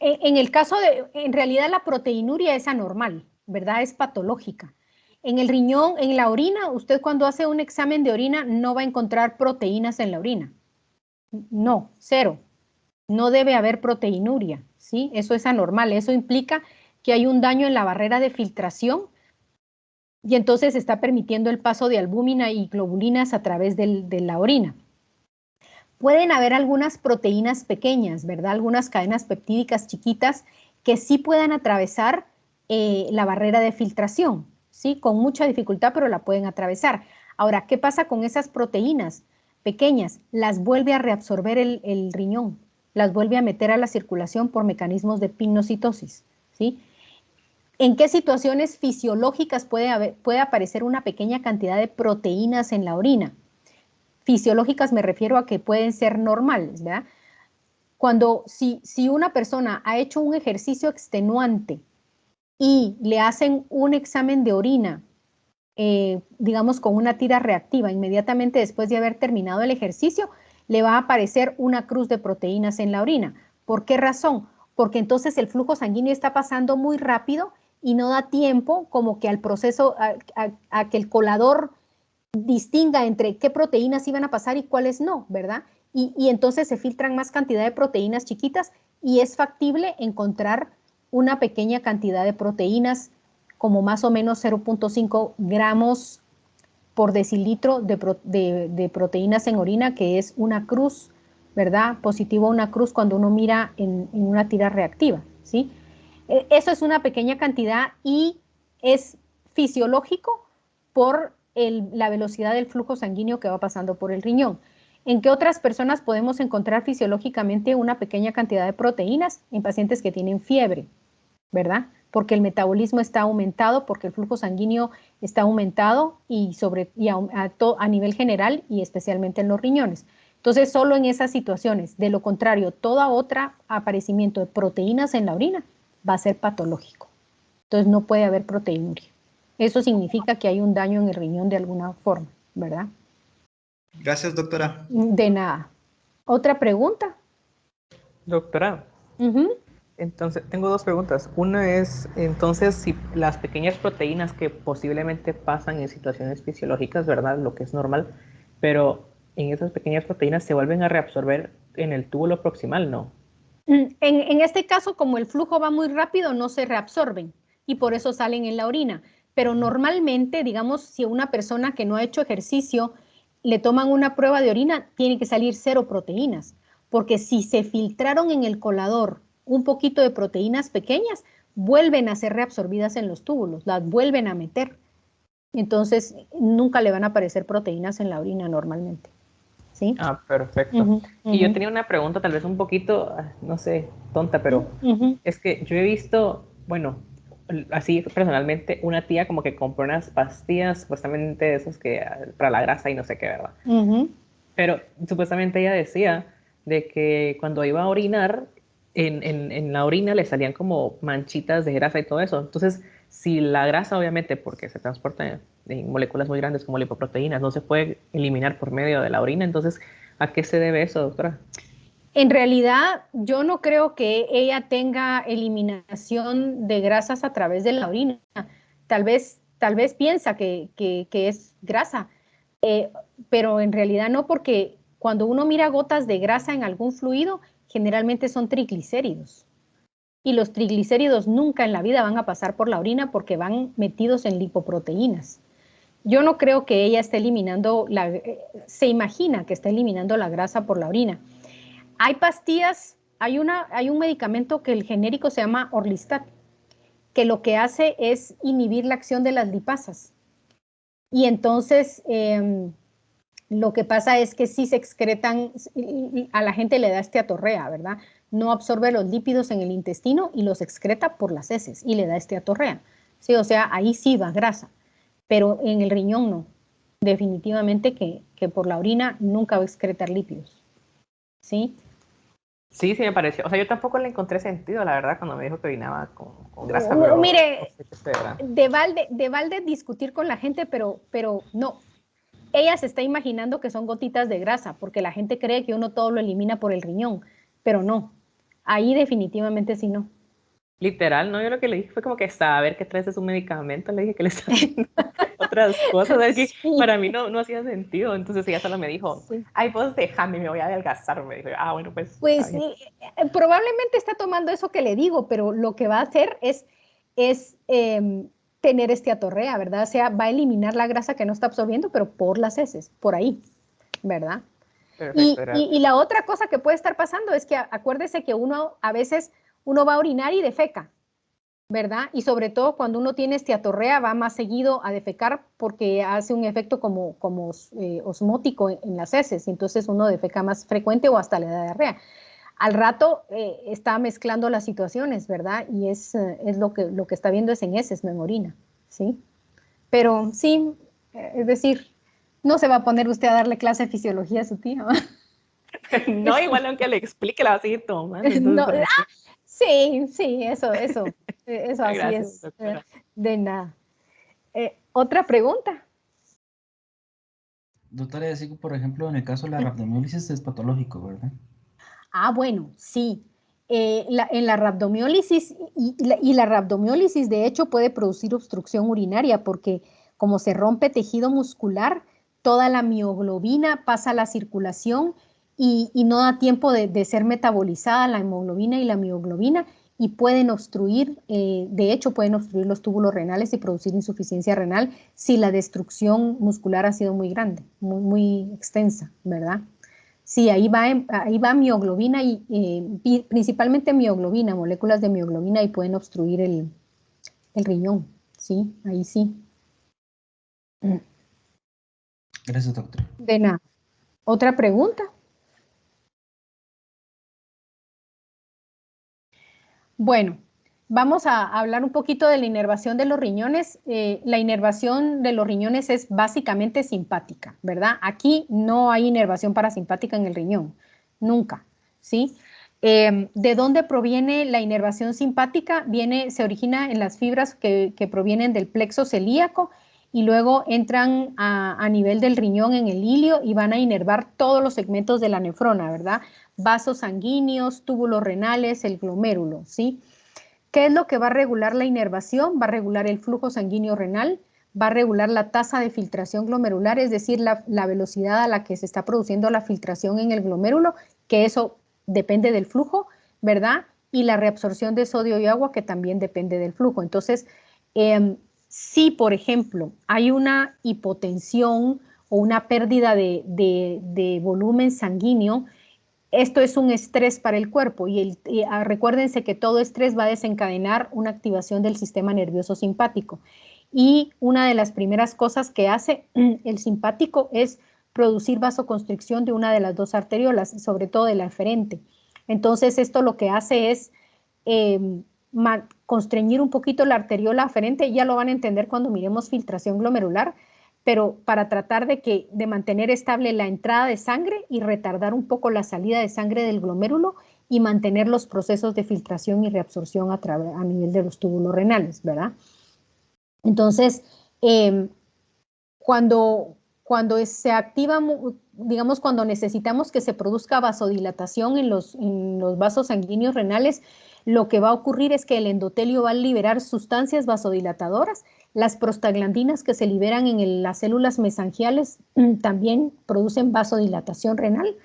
En el caso en realidad la proteinuria es anormal, ¿verdad? Es patológica. En el riñón, en la orina, usted cuando hace un examen de orina no va a encontrar proteínas en la orina. No, cero. No debe haber proteinuria, ¿sí? Eso es anormal. Eso implica que hay un daño en la barrera de filtración y entonces está permitiendo el paso de albúmina y globulinas a través de la orina. Pueden haber algunas proteínas pequeñas, ¿verdad? Algunas cadenas peptídicas chiquitas que sí puedan atravesar la barrera de filtración, ¿sí? Con mucha dificultad, pero la pueden atravesar. Ahora, ¿qué pasa con esas proteínas pequeñas? Las vuelve a reabsorber el riñón, las vuelve a meter a la circulación por mecanismos de pinnocitosis, ¿sí? ¿En qué situaciones fisiológicas puede aparecer una pequeña cantidad de proteínas en la orina? Fisiológicas me refiero a que pueden ser normales, ¿verdad? Si una persona ha hecho un ejercicio extenuante y le hacen un examen de orina, digamos con una tira reactiva, inmediatamente después de haber terminado el ejercicio, le va a aparecer una cruz de proteínas en la orina. ¿Por qué razón? Porque entonces el flujo sanguíneo está pasando muy rápido y no da tiempo como que al proceso, a que el colador distinga entre qué proteínas iban a pasar y cuáles no, ¿verdad? Y entonces se filtran más cantidad de proteínas chiquitas y es factible encontrar una pequeña cantidad de proteínas como más o menos 0.5 gramos por decilitro de proteínas en orina, que es una cruz, ¿verdad? Positivo a una cruz cuando uno mira en una tira reactiva, ¿sí? Eso es una pequeña cantidad y es fisiológico por la velocidad del flujo sanguíneo que va pasando por el riñón. ¿En qué otras personas podemos encontrar fisiológicamente una pequeña cantidad de proteínas? En pacientes que tienen fiebre, ¿verdad? Porque el metabolismo está aumentado, porque el flujo sanguíneo está aumentado a nivel general y especialmente en los riñones. Entonces, solo en esas situaciones. De lo contrario, todo otro aparecimiento de proteínas en la orina va a ser patológico. Entonces, no puede haber proteinuria. Eso significa que hay un daño en el riñón de alguna forma, ¿verdad? Gracias, doctora. De nada. ¿Otra pregunta? Doctora, Uh-huh. entonces tengo dos preguntas. Una es, entonces, si las pequeñas proteínas que posiblemente pasan en situaciones fisiológicas, ¿verdad? Lo que es normal, pero en esas pequeñas proteínas se vuelven a reabsorber en el túbulo proximal, ¿no? En este caso, como el flujo va muy rápido, no se reabsorben y por eso salen en la orina. Pero normalmente, digamos, si a una persona que no ha hecho ejercicio le toman una prueba de orina, tiene que salir 0 proteínas, porque si se filtraron en el colador un poquito de proteínas pequeñas, vuelven a ser reabsorbidas en los túbulos, las vuelven a meter. Entonces, nunca le van a aparecer proteínas en la orina normalmente. ¿Sí? Ah, perfecto. Uh-huh, Y yo uh-huh, tenía una pregunta tal vez un poquito, no sé, tonta, pero uh-huh. es que yo he visto, bueno, así personalmente, una tía como que compró unas pastillas, supuestamente de esos que para la grasa y no sé qué, ¿verdad? Uh-huh. Pero supuestamente ella decía de que cuando iba a orinar, en la orina le salían como manchitas de grasa y todo eso. Entonces, si la grasa, obviamente, porque se transporta en moléculas muy grandes como lipoproteínas, no se puede eliminar por medio de la orina, entonces, ¿a qué se debe eso, doctora? En realidad, yo no creo que ella tenga eliminación de grasas a través de la orina. Tal vez piensa que es grasa, eh, pero en realidad no, porque cuando uno mira gotas de grasa en algún fluido, generalmente son triglicéridos. Y los triglicéridos nunca en la vida van a pasar por la orina porque van metidos en lipoproteínas. Yo no creo que ella esté eliminando, se imagina que está eliminando la grasa por la orina. Hay pastillas, hay un medicamento que el genérico se llama Orlistat, que lo que hace es inhibir la acción de las lipasas. Y entonces lo que pasa es que sí se excretan, a la gente le da esteatorrea, ¿verdad? No absorbe los lípidos en el intestino y los excreta por las heces y le da esteatorrea. Sí, o sea, ahí sí va grasa, pero en el riñón no. Definitivamente que por la orina nunca va a excretar lípidos. ¿Sí? Sí, sí me pareció. O sea, yo tampoco le encontré sentido, la verdad, cuando me dijo que orinaba con grasa. No, Pero mire, no sé qué será. de balde discutir con la gente, pero no. Ella se está imaginando que son gotitas de grasa, porque la gente cree que uno todo lo elimina por el riñón, pero no. Ahí definitivamente sí no. Literal, ¿no? Yo lo que le dije fue como que saber que traes es un medicamento, le dije que le está haciendo otras cosas, es que Sí. para mí no hacía sentido, entonces ella solo me dijo, Sí. ay, pues déjame, me voy a adelgazar, me dijo, ah, bueno, pues, Pues está bien. probablemente está tomando eso que le digo, pero lo que va a hacer es tener esteatorrea, ¿verdad? O sea, va a eliminar la grasa que no está absorbiendo, pero por las heces, por ahí, ¿verdad? Perfecto, Y gracias. la otra cosa que puede estar pasando es que acuérdese que uno a veces uno va a orinar y defeca, ¿verdad? Y sobre todo cuando uno tiene esteatorrea va más seguido a defecar porque hace un efecto como osmótico en las heces, y entonces uno defeca más frecuente o hasta le da diarrea. Al rato está mezclando las situaciones, ¿verdad? Y es lo que está viendo es en heces, no en orina, ¿sí? Pero sí, es decir, no se va a poner usted a darle clase de fisiología a su tía, ¿va? No, igual aunque le explique, la va a seguir tomando, entonces, No, ¿para qué? sí, sí, eso así Gracias, es, doctora. de nada. ¿Otra pregunta? Doctora, así que, por ejemplo, en el caso de la rhabdomiólisis es patológico, ¿verdad? Ah, bueno, sí. En la rhabdomiólisis y la rhabdomiólisis de hecho puede producir obstrucción urinaria porque como se rompe tejido muscular, toda la mioglobina pasa a la circulación y no da tiempo de ser metabolizada la hemoglobina y la mioglobina y pueden obstruir, de hecho pueden obstruir los túbulos renales y producir insuficiencia renal si la destrucción muscular ha sido muy grande, muy extensa, ¿verdad? Sí, ahí va mioglobina y principalmente mioglobina, moléculas de mioglobina y pueden obstruir el riñón. Sí, ahí sí. Gracias, doctora. De nada. ¿Otra pregunta? Bueno, vamos a hablar un poquito de la inervación de los riñones. La inervación de los riñones es básicamente simpática, ¿verdad? Aquí no hay inervación parasimpática en el riñón, nunca, ¿sí? ¿De dónde proviene la inervación simpática? Se origina en las fibras que provienen del plexo celíaco y luego entran a nivel del riñón en el ilio y van a inervar todos los segmentos de la nefrona, ¿verdad? Vasos sanguíneos, túbulos renales, el glomérulo, ¿sí? ¿Qué es lo que va a regular la inervación? Va a regular el flujo sanguíneo renal, va a regular la tasa de filtración glomerular, es decir, la velocidad a la que se está produciendo la filtración en el glomérulo, que eso depende del flujo, ¿verdad? Y la reabsorción de sodio y agua, que también depende del flujo. Entonces, si, por ejemplo, hay una hipotensión o una pérdida de volumen sanguíneo, esto es un estrés para el cuerpo y recuérdense que todo estrés va a desencadenar una activación del sistema nervioso simpático. Y una de las primeras cosas que hace el simpático es producir vasoconstricción de una de las dos arteriolas, sobre todo de la eferente. Entonces esto lo que hace es eh, constreñir un poquito la arteriola aferente, ya lo van a entender cuando miremos filtración glomerular, pero para tratar de mantener estable la entrada de sangre y retardar un poco la salida de sangre del glomérulo y mantener los procesos de filtración y reabsorción a nivel de los túbulos renales, ¿verdad? Entonces, cuando se activa, digamos, cuando necesitamos que se produzca vasodilatación en los vasos sanguíneos renales, lo que va a ocurrir es que el endotelio va a liberar sustancias vasodilatadoras. Las prostaglandinas que se liberan en las células mesangiales también producen vasodilatación renal.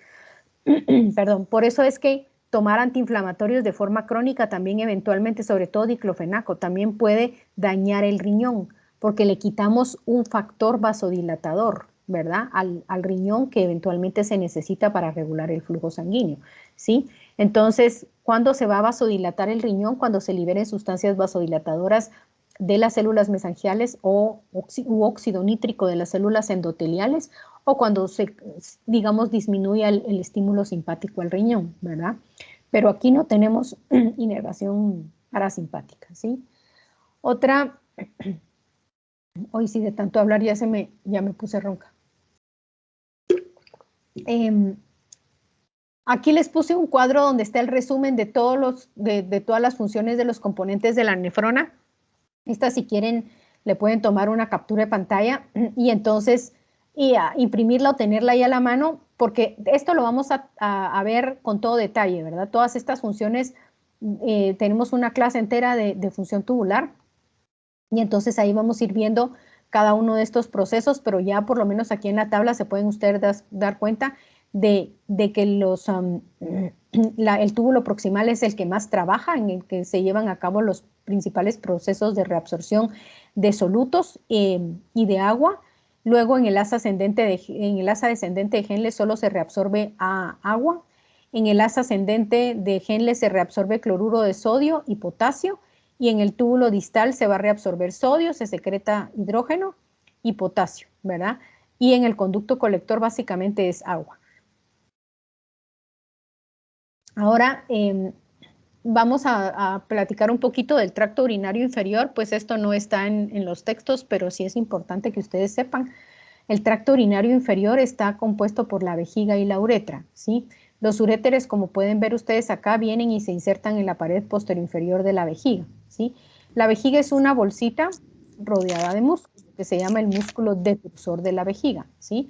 Perdón, por eso es que tomar antiinflamatorios de forma crónica también eventualmente, sobre todo diclofenaco, también puede dañar el riñón, porque le quitamos un factor vasodilatador, ¿verdad? Al riñón que eventualmente se necesita para regular el flujo sanguíneo, ¿sí? Entonces, ¿cuándo se va a vasodilatar el riñón? Cuando se liberen sustancias vasodilatadoras de las células mesangiales u óxido nítrico de las células endoteliales, o cuando se, digamos, disminuye el estímulo simpático al riñón, ¿verdad? Pero aquí no tenemos inervación parasimpática, ¿sí? Otra, hoy sí de tanto hablar ya me puse ronca. Aquí les puse un cuadro donde está el resumen de todas las funciones de los componentes de la nefrona. Esta, si quieren, le pueden tomar una captura de pantalla y entonces imprimirla o tenerla ahí a la mano, porque esto lo vamos a ver con todo detalle, ¿verdad? Todas estas funciones, tenemos una clase entera de función tubular y entonces ahí vamos a ir viendo cada uno de estos procesos, pero ya por lo menos aquí en la tabla se pueden ustedes dar cuenta de que el túbulo proximal es el que más trabaja, en el que se llevan a cabo los principales procesos de reabsorción de solutos y de agua. Luego en el asa descendente de Henle solo se reabsorbe agua. En el asa ascendente de Henle se reabsorbe cloruro de sodio y potasio. Y en el túbulo distal se va a reabsorber sodio, se secreta hidrógeno y potasio, ¿verdad? Y en el conducto colector básicamente es agua. Ahora vamos a platicar un poquito del tracto urinario inferior, pues esto no está en los textos, pero sí es importante que ustedes sepan. El tracto urinario inferior está compuesto por la vejiga y la uretra, ¿sí? Los uréteres, como pueden ver ustedes acá, vienen y se insertan en la pared posterior de la vejiga, ¿sí? La vejiga es una bolsita rodeada de músculo, que se llama el músculo detrusor de la vejiga, ¿sí?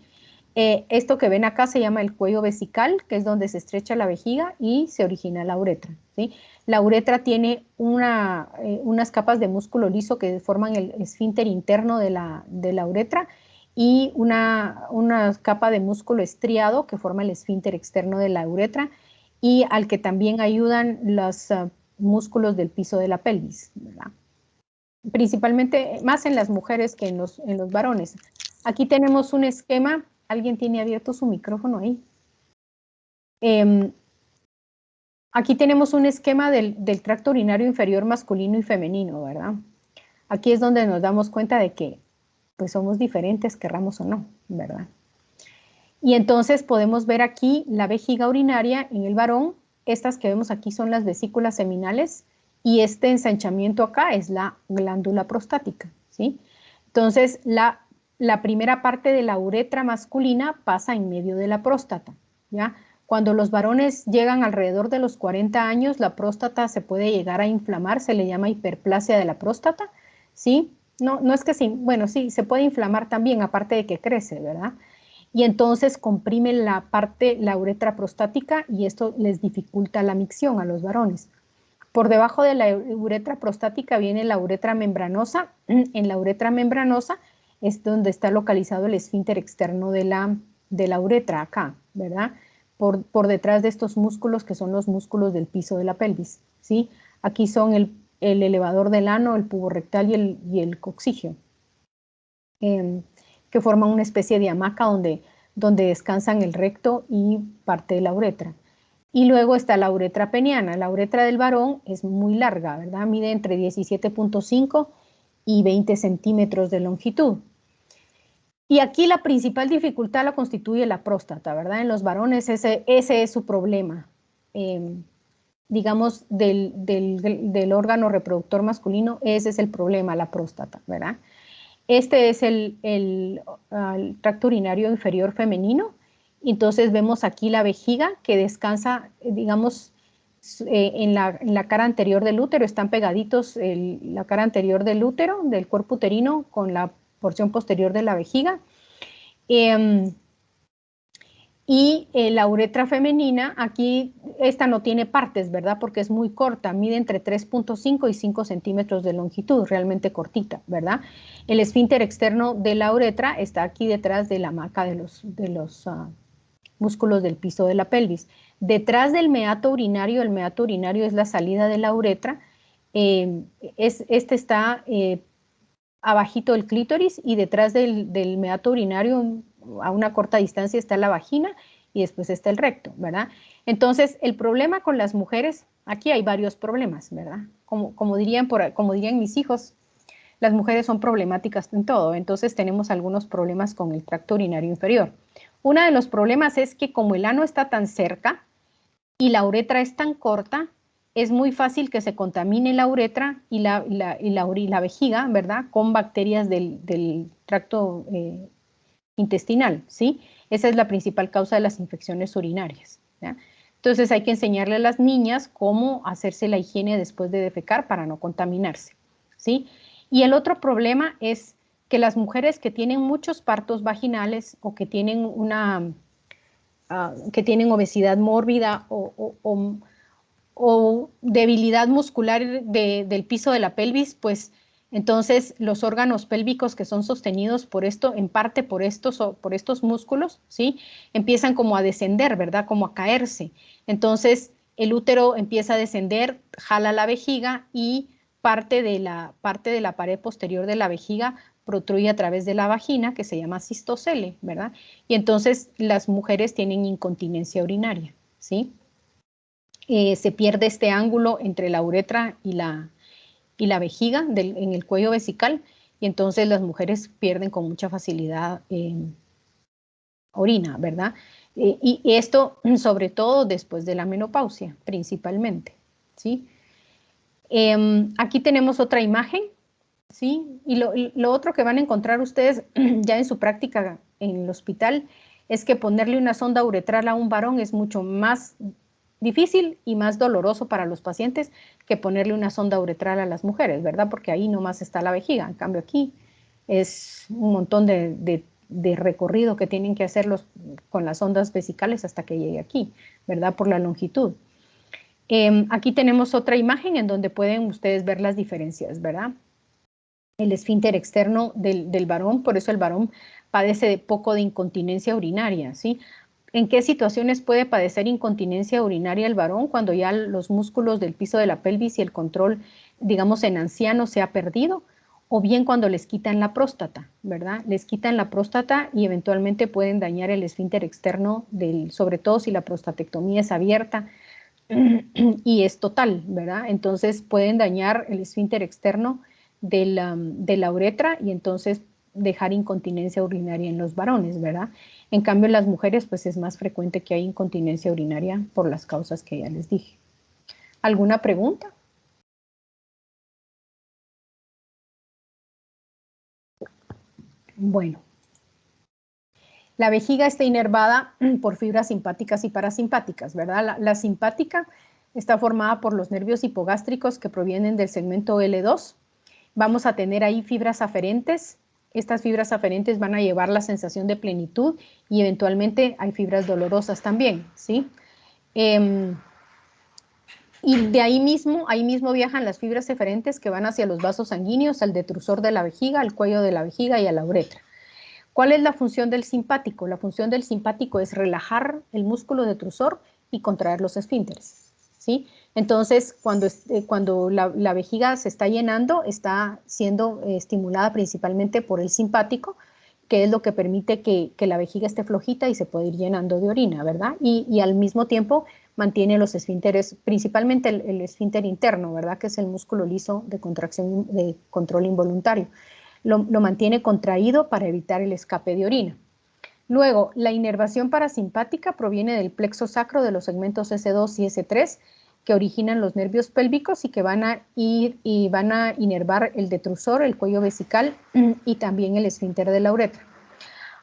Esto que ven acá se llama el cuello vesical, que es donde se estrecha la vejiga y se origina la uretra, ¿sí? La uretra tiene unas capas de músculo liso que forman el esfínter interno de la uretra y una capa de músculo estriado que forma el esfínter externo de la uretra y al que también ayudan los músculos del piso de la pelvis, ¿verdad? Principalmente más en las mujeres que en los varones. Aquí tenemos un esquema. ¿Alguien tiene abierto su micrófono ahí? Aquí tenemos un esquema del tracto urinario inferior masculino y femenino, ¿verdad? Aquí es donde nos damos cuenta de que pues somos diferentes, querramos o no, ¿verdad? Y entonces podemos ver aquí la vejiga urinaria en el varón. Estas que vemos aquí son las vesículas seminales y este ensanchamiento acá es la glándula prostática, ¿sí? Entonces la primera parte de la uretra masculina pasa en medio de la próstata, ¿ya? Cuando los varones llegan alrededor de los 40 años, la próstata se puede llegar a inflamar, se le llama hiperplasia de la próstata, ¿sí? No es que sí, bueno, sí, se puede inflamar también, aparte de que crece, ¿verdad? Y entonces comprime la uretra prostática y esto les dificulta la micción a los varones. Por debajo de la uretra prostática viene la uretra membranosa. En la uretra membranosa es donde está localizado el esfínter externo de la uretra, acá, ¿verdad? Por detrás de estos músculos que son los músculos del piso de la pelvis, ¿sí? Aquí son el elevador del ano, el pubo rectal y el coccígeo, que forman una especie de hamaca donde descansan el recto y parte de la uretra. Y luego está la uretra peniana. La uretra del varón es muy larga, ¿verdad? Mide entre 17.5 y 20 centímetros de longitud. Y aquí la principal dificultad la constituye la próstata, ¿verdad? En los varones ese es su problema, digamos, del órgano reproductor masculino, ese es el problema, la próstata, ¿verdad? Este es el tracto urinario inferior femenino. Entonces vemos aquí la vejiga que descansa, digamos, en la cara anterior del útero. Están pegaditos la cara anterior del útero, del cuerpo uterino, con la porción posterior de la vejiga. Y la uretra femenina, aquí esta no tiene partes, ¿verdad? Porque es muy corta, mide entre 3.5 y 5 centímetros de longitud, realmente cortita, ¿verdad? El esfínter externo de la uretra está aquí detrás de la hamaca de los músculos del piso de la pelvis. Detrás del meato urinario, el meato urinario es la salida de la uretra, este está abajito del clítoris y detrás del meato urinario a una corta distancia está la vagina y después está el recto, ¿verdad? Entonces, el problema con las mujeres, aquí hay varios problemas, ¿verdad? Como dirían mis hijos, las mujeres son problemáticas en todo, entonces tenemos algunos problemas con el tracto urinario inferior. Uno de los problemas es que como el ano está tan cerca y la uretra es tan corta, es muy fácil que se contamine la uretra y la vejiga, ¿verdad? Con bacterias del tracto intestinal, ¿sí? Esa es la principal causa de las infecciones urinarias, ¿ya? Entonces hay que enseñarle a las niñas cómo hacerse la higiene después de defecar para no contaminarse, ¿sí? Y el otro problema es que las mujeres que tienen muchos partos vaginales o que tienen que tienen obesidad mórbida o debilidad muscular del piso de la pelvis, pues entonces los órganos pélvicos que son sostenidos por esto, en parte por estos músculos, ¿sí? Empiezan como a descender, ¿verdad? Como a caerse. Entonces el útero empieza a descender, jala la vejiga y parte de la pared posterior de la vejiga protruye a través de la vagina, que se llama cistocele, ¿verdad? Y entonces las mujeres tienen incontinencia urinaria, ¿sí? Se pierde este ángulo entre la uretra y la vejiga en el cuello vesical y entonces las mujeres pierden con mucha facilidad orina, ¿verdad? Y esto sobre todo después de la menopausia, principalmente, ¿sí? Aquí tenemos otra imagen, ¿sí? Y lo otro que van a encontrar ustedes ya en su práctica en el hospital es que ponerle una sonda uretral a un varón es mucho más difícil y más doloroso para los pacientes que ponerle una sonda uretral a las mujeres, ¿verdad? Porque ahí nomás está la vejiga. En cambio aquí es un montón de recorrido que tienen que hacerlos con las ondas vesicales hasta que llegue aquí, ¿verdad? Por la longitud. Aquí tenemos otra imagen en donde pueden ustedes ver las diferencias, ¿verdad? El esfínter externo del varón, por eso el varón padece poco de incontinencia urinaria, ¿sí? ¿En qué situaciones puede padecer incontinencia urinaria el varón? Cuando ya los músculos del piso de la pelvis y el control, digamos, en ancianos se ha perdido, o bien cuando les quitan la próstata, ¿verdad? Les quitan la próstata y eventualmente pueden dañar el esfínter externo, sobre todo si la prostatectomía es abierta y es total, ¿verdad? Entonces pueden dañar el esfínter externo de la uretra y entonces dejar incontinencia urinaria en los varones, ¿verdad? En cambio, en las mujeres, pues es más frecuente que hay incontinencia urinaria por las causas que ya les dije. ¿Alguna pregunta? Bueno, la vejiga está inervada por fibras simpáticas y parasimpáticas, ¿verdad? La simpática está formada por los nervios hipogástricos que provienen del segmento L2. Vamos a tener ahí fibras aferentes. Estas fibras aferentes van a llevar la sensación de plenitud y eventualmente hay fibras dolorosas también, ¿sí? Y de ahí mismo viajan las fibras eferentes que van hacia los vasos sanguíneos, al detrusor de la vejiga, al cuello de la vejiga y a la uretra. ¿Cuál es la función del simpático? La función del simpático es relajar el músculo detrusor y contraer los esfínteres, ¿sí? Entonces, cuando la vejiga se está llenando, está siendo estimulada principalmente por el simpático, que es lo que permite que la vejiga esté flojita y se puede ir llenando de orina, ¿verdad? Y al mismo tiempo mantiene los esfínteres, principalmente el esfínter interno, ¿verdad? Que es el músculo liso de contracción, de control involuntario. Lo mantiene contraído para evitar el escape de orina. Luego, la inervación parasimpática proviene del plexo sacro de los segmentos S2 y S3 que originan los nervios pélvicos y que van a ir y van a inervar el detrusor, el cuello vesical y también el esfínter de la uretra.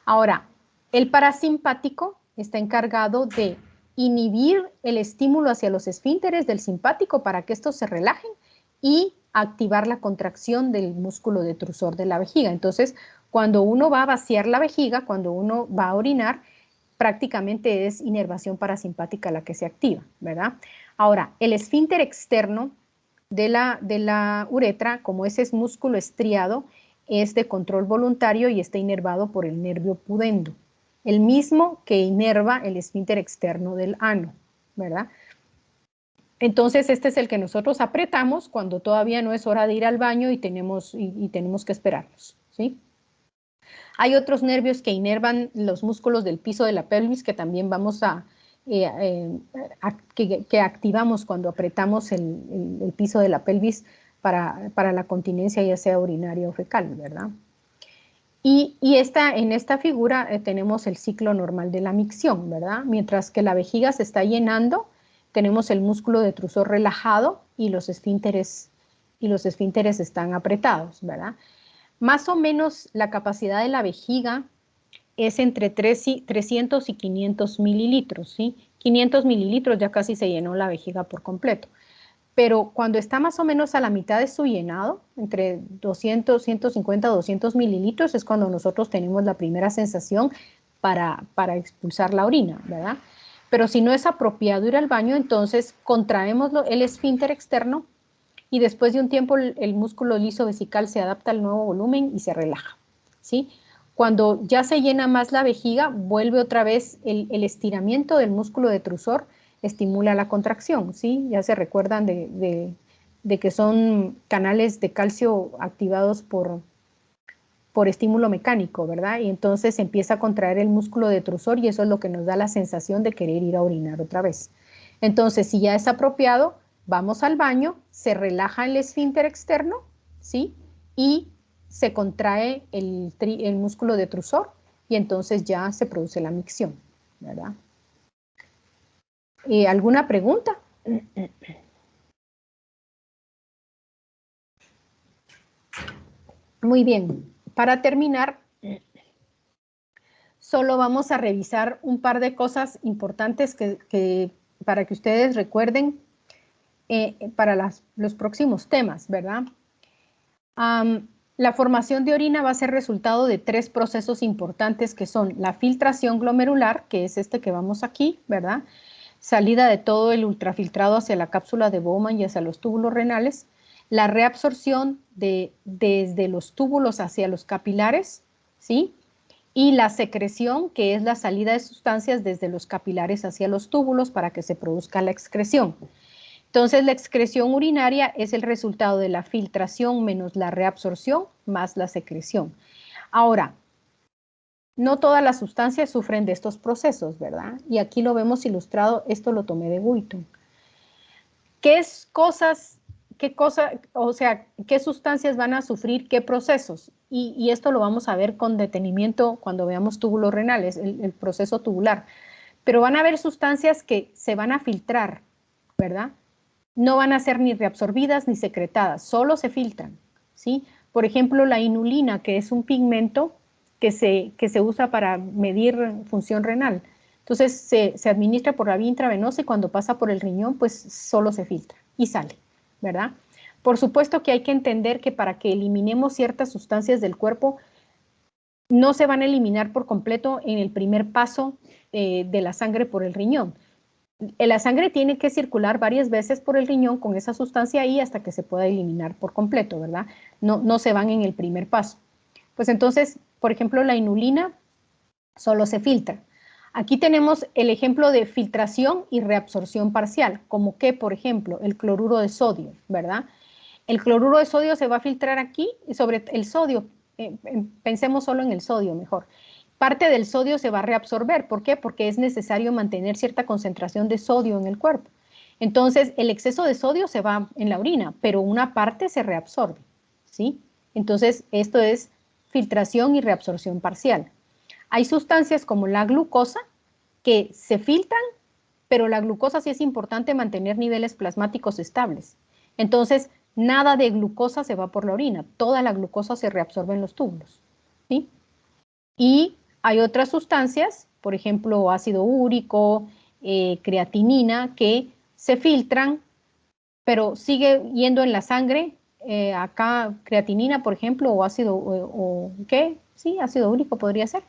Ahora, el parasimpático está encargado de inhibir el estímulo hacia los esfínteres del simpático para que estos se relajen y activar la contracción del músculo detrusor de la vejiga. Entonces, cuando uno va a vaciar la vejiga, cuando uno va a orinar, prácticamente es inervación parasimpática la que se activa, ¿verdad? Ahora, el esfínter externo de la uretra, como ese es músculo estriado, es de control voluntario y está inervado por el nervio pudendo, el mismo que inerva el esfínter externo del ano, ¿verdad? Entonces, este es el que nosotros apretamos cuando todavía no es hora de ir al baño y tenemos que esperarnos, ¿sí? Hay otros nervios que inervan los músculos del piso de la pelvis que también vamos que activamos cuando apretamos el piso de la pelvis para la continencia, ya sea urinaria o fecal, ¿verdad? Y en esta figura tenemos el ciclo normal de la micción, ¿verdad? Mientras que la vejiga se está llenando, tenemos el músculo detrusor relajado y los esfínteres están apretados, ¿verdad? Más o menos la capacidad de la vejiga es entre 300 y 500 mililitros, ¿sí? 500 mililitros ya casi se llenó la vejiga por completo. Pero cuando está más o menos a la mitad de su llenado, entre 200, 150, 200 mililitros, es cuando nosotros tenemos la primera sensación para expulsar la orina, ¿verdad? Pero si no es apropiado ir al baño, entonces contraemos el esfínter externo y después de un tiempo el músculo liso vesical se adapta al nuevo volumen y se relaja, ¿sí? Cuando ya se llena más la vejiga, vuelve otra vez el estiramiento del músculo detrusor, estimula la contracción, ¿sí? Ya se recuerdan de que son canales de calcio activados por estímulo mecánico, ¿verdad? Y entonces empieza a contraer el músculo detrusor y eso es lo que nos da la sensación de querer ir a orinar otra vez. Entonces, si ya es apropiado, vamos al baño, se relaja el esfínter externo, ¿sí? Y se contrae el músculo detrusor y entonces ya se produce la micción, ¿verdad? ¿Alguna pregunta? Muy bien. Para terminar, solo vamos a revisar un par de cosas importantes para que ustedes recuerden para los próximos temas, ¿verdad? La formación de orina va a ser resultado de 3 procesos importantes que son la filtración glomerular, que es este que vamos aquí, ¿verdad? Salida de todo el ultrafiltrado hacia la cápsula de Bowman y hacia los túbulos renales, la reabsorción desde los túbulos hacia los capilares, ¿sí? Y la secreción, que es la salida de sustancias desde los capilares hacia los túbulos para que se produzca la excreción. Entonces, la excreción urinaria es el resultado de la filtración menos la reabsorción más la secreción. Ahora, no todas las sustancias sufren de estos procesos, ¿verdad? Y aquí lo vemos ilustrado, esto lo tomé de Wheaton. ¿Qué sustancias van a sufrir qué procesos? Y esto lo vamos a ver con detenimiento cuando veamos túbulos renales, el proceso tubular. Pero van a haber sustancias que se van a filtrar, ¿verdad? No van a ser ni reabsorbidas ni secretadas, solo se filtran, ¿sí? Por ejemplo, la inulina, que es un pigmento que se usa para medir función renal. Entonces, se administra por la vía intravenosa y cuando pasa por el riñón, pues solo se filtra y sale, ¿verdad? Por supuesto que hay que entender que para que eliminemos ciertas sustancias del cuerpo, no se van a eliminar por completo en el primer paso de la sangre por el riñón. La sangre tiene que circular varias veces por el riñón con esa sustancia ahí hasta que se pueda eliminar por completo, ¿verdad? No se van en el primer paso. Pues entonces, por ejemplo, la inulina solo se filtra. Aquí tenemos el ejemplo de filtración y reabsorción parcial, como que, por ejemplo, el cloruro de sodio, ¿verdad? El cloruro de sodio se va a filtrar aquí sobre el sodio. Pensemos solo en el sodio mejor. Parte del sodio se va a reabsorber. ¿Por qué? Porque es necesario mantener cierta concentración de sodio en el cuerpo. Entonces, el exceso de sodio se va en la orina, pero una parte se reabsorbe, ¿sí? Entonces, esto es filtración y reabsorción parcial. Hay sustancias como la glucosa que se filtran, pero la glucosa sí es importante mantener niveles plasmáticos estables. Entonces, nada de glucosa se va por la orina, toda la glucosa se reabsorbe en los túbulos, ¿sí? Y hay otras sustancias, por ejemplo, ácido úrico, creatinina, que se filtran, pero sigue yendo en la sangre. Acá creatinina, por ejemplo, o ácido, ¿qué? Sí, ácido úrico podría ser.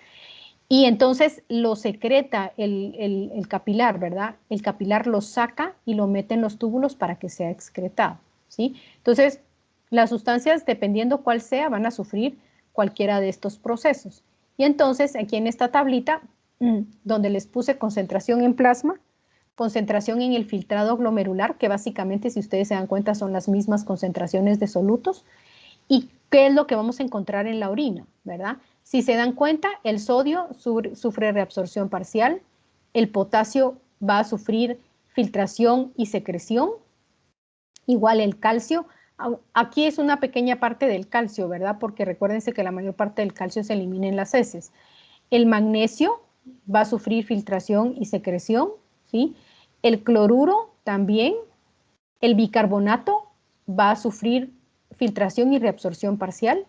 Y entonces lo secreta el capilar, ¿verdad? El capilar lo saca y lo mete en los túbulos para que sea excretado, ¿sí? Entonces, las sustancias, dependiendo cuál sea, van a sufrir cualquiera de estos procesos. Y entonces, aquí en esta tablita, donde les puse concentración en plasma, concentración en el filtrado glomerular, que básicamente, si ustedes se dan cuenta, son las mismas concentraciones de solutos. ¿Y qué es lo que vamos a encontrar en la orina, verdad? Si se dan cuenta, el sodio sufre reabsorción parcial, el potasio va a sufrir filtración y secreción, igual el calcio. Aquí es una pequeña parte del calcio, ¿verdad? Porque recuérdense que la mayor parte del calcio se elimina en las heces. El magnesio va a sufrir filtración y secreción, ¿sí? El cloruro también. El bicarbonato va a sufrir filtración y reabsorción parcial,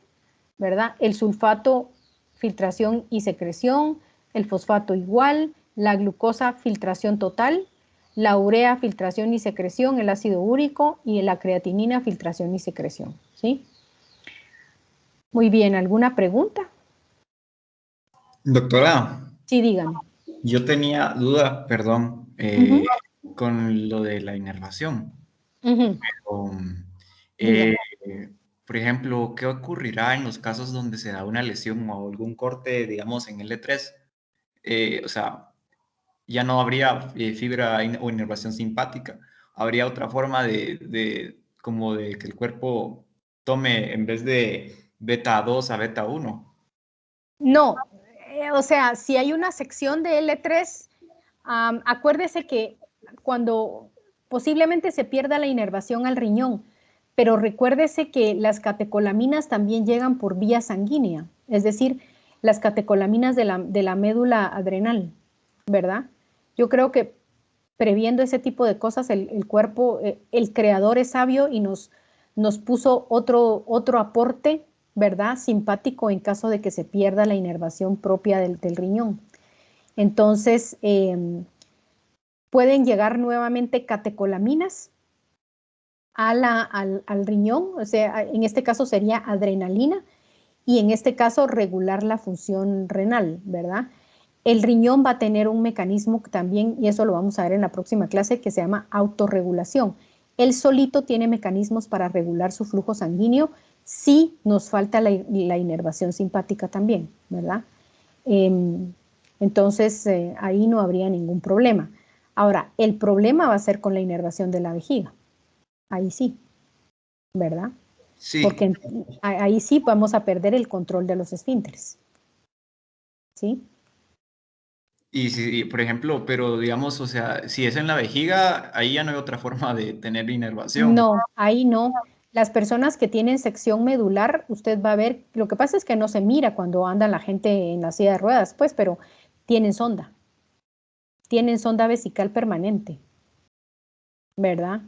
¿verdad? El sulfato, filtración y secreción. El fosfato igual. La glucosa, filtración total. La urea, filtración y secreción. El ácido úrico y la creatinina, filtración y secreción, ¿sí? Muy bien, ¿alguna pregunta? Doctora, Sí, dígame. yo tenía duda, perdón, con lo de la inervación. Eh, por ejemplo, ¿qué ocurrirá en los casos donde se da una lesión o algún corte, digamos, en L3? O sea, ya no habría fibra o inervación simpática. Habría otra forma como de que el cuerpo tome en vez de beta 2 a beta 1. No, o sea, si hay una sección de L3, acuérdese que cuando posiblemente se pierda la inervación al riñón, pero recuérdese que las catecolaminas también llegan por vía sanguínea, es decir, las catecolaminas de la médula adrenal, ¿verdad? Yo creo que previendo ese tipo de cosas, el cuerpo, el creador es sabio y nos puso otro aporte, ¿verdad? Simpático en caso de que se pierda la inervación propia del riñón. Entonces, pueden llegar nuevamente catecolaminas al riñón, o sea, en este caso sería adrenalina, y en este caso regular la función renal, ¿verdad? El riñón va a tener un mecanismo también, y eso lo vamos a ver en la próxima clase, que se llama autorregulación. Él solito tiene mecanismos para regular su flujo sanguíneo si nos falta la inervación simpática también, ¿verdad? Entonces, ahí no habría ningún problema. Ahora, el problema va a ser con la inervación de la vejiga. Ahí sí, ¿verdad? Sí. Porque ahí sí vamos a perder el control de los esfínteres. ¿Sí? Y si, por ejemplo, pero digamos, o sea, si es en la vejiga, ahí ya no hay otra forma de tener inervación. No, ahí no. Las personas que tienen sección medular, usted va a ver, lo que pasa es que no se mira cuando anda la gente en la silla de ruedas, pues, pero tienen sonda vesical permanente, ¿verdad?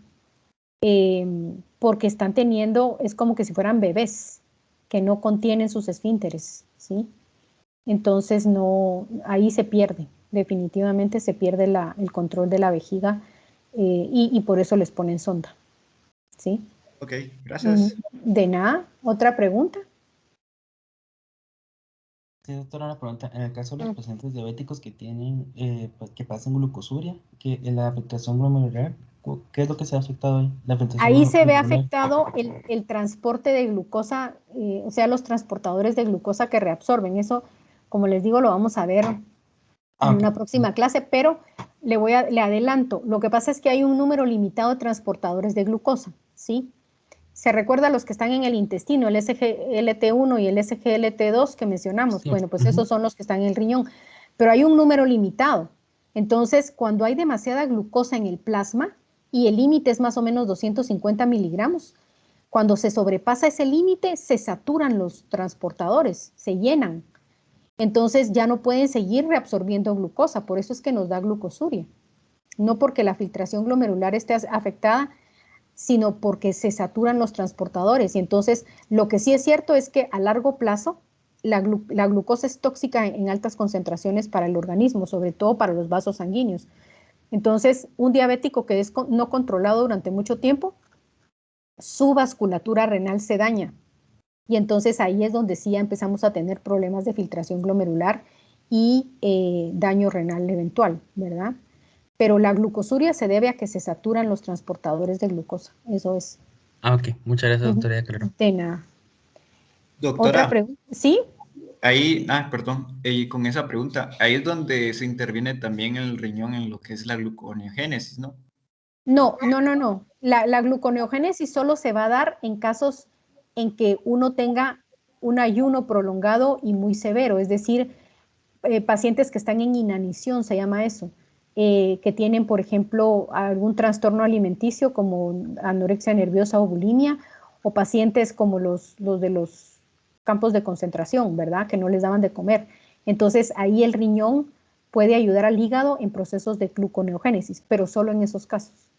Porque están teniendo, es como que si fueran bebés que no contienen sus esfínteres, ¿sí? Entonces no, ahí se pierde, definitivamente se pierde el control de la vejiga y por eso les ponen sonda, ¿sí? Ok, gracias. De nada, ¿otra pregunta? Sí, doctora, una pregunta. En el caso de los pacientes diabéticos que tienen, que pasan glucosuria, que en la afectación glomerular, ¿qué es lo que se ha afectado ahí? La afectación Ahí se ve glomerular. afectado el transporte de glucosa, o sea, los transportadores de glucosa que reabsorben. Eso, como les digo, lo vamos a ver en una próxima clase, pero le adelanto. Lo que pasa es que hay un número limitado de transportadores de glucosa, ¿sí? Se recuerda a los que están en el intestino, el SGLT1 y el SGLT2 que mencionamos. Sí. Bueno, pues esos son los que están en el riñón, pero hay un número limitado. Entonces, cuando hay demasiada glucosa en el plasma y el límite es más o menos 250 miligramos, cuando se sobrepasa ese límite, se saturan los transportadores, se llenan. Entonces ya no pueden seguir reabsorbiendo glucosa, por eso es que nos da glucosuria. No porque la filtración glomerular esté afectada, sino porque se saturan los transportadores. Y entonces lo que sí es cierto es que a largo plazo la glucosa es tóxica en altas concentraciones para el organismo, sobre todo para los vasos sanguíneos. Entonces, un diabético que es no controlado durante mucho tiempo, su vasculatura renal se daña. Y entonces ahí es donde sí ya empezamos a tener problemas de filtración glomerular y daño renal eventual, ¿verdad? Pero la glucosuria se debe a que se saturan los transportadores de glucosa, eso es. Ok, muchas gracias, doctora, ya claro. De nada. Doctora, ¿Otra pregunta? ¿Sí? ahí, perdón, y con esa pregunta, ahí es donde se interviene también el riñón en lo que es la gluconeogénesis, ¿no? No, no, no, no. La gluconeogénesis solo se va a dar en casos en que uno tenga un ayuno prolongado y muy severo, es decir, pacientes que están en inanición, se llama eso, que tienen, por ejemplo, algún trastorno alimenticio como anorexia nerviosa o bulimia, o pacientes como los de los campos de concentración, ¿verdad? Que no les daban de comer. Entonces, ahí el riñón puede ayudar al hígado en procesos de gluconeogénesis, pero solo en esos casos.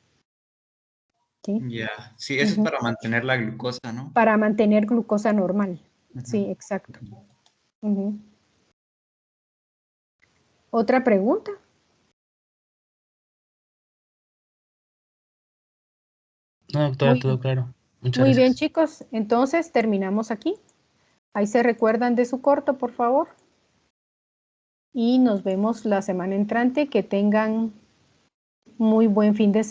¿Sí? Ya, sí, eso es para mantener la glucosa, ¿no? Para mantener glucosa normal. Sí, exacto. ¿Otra pregunta? No, doctora, todo claro. Muchas Muy bien, gracias. chicos. Entonces, terminamos aquí. Ahí se recuerdan de su corto, por favor. Y nos vemos la semana entrante. Que tengan muy buen fin de semana.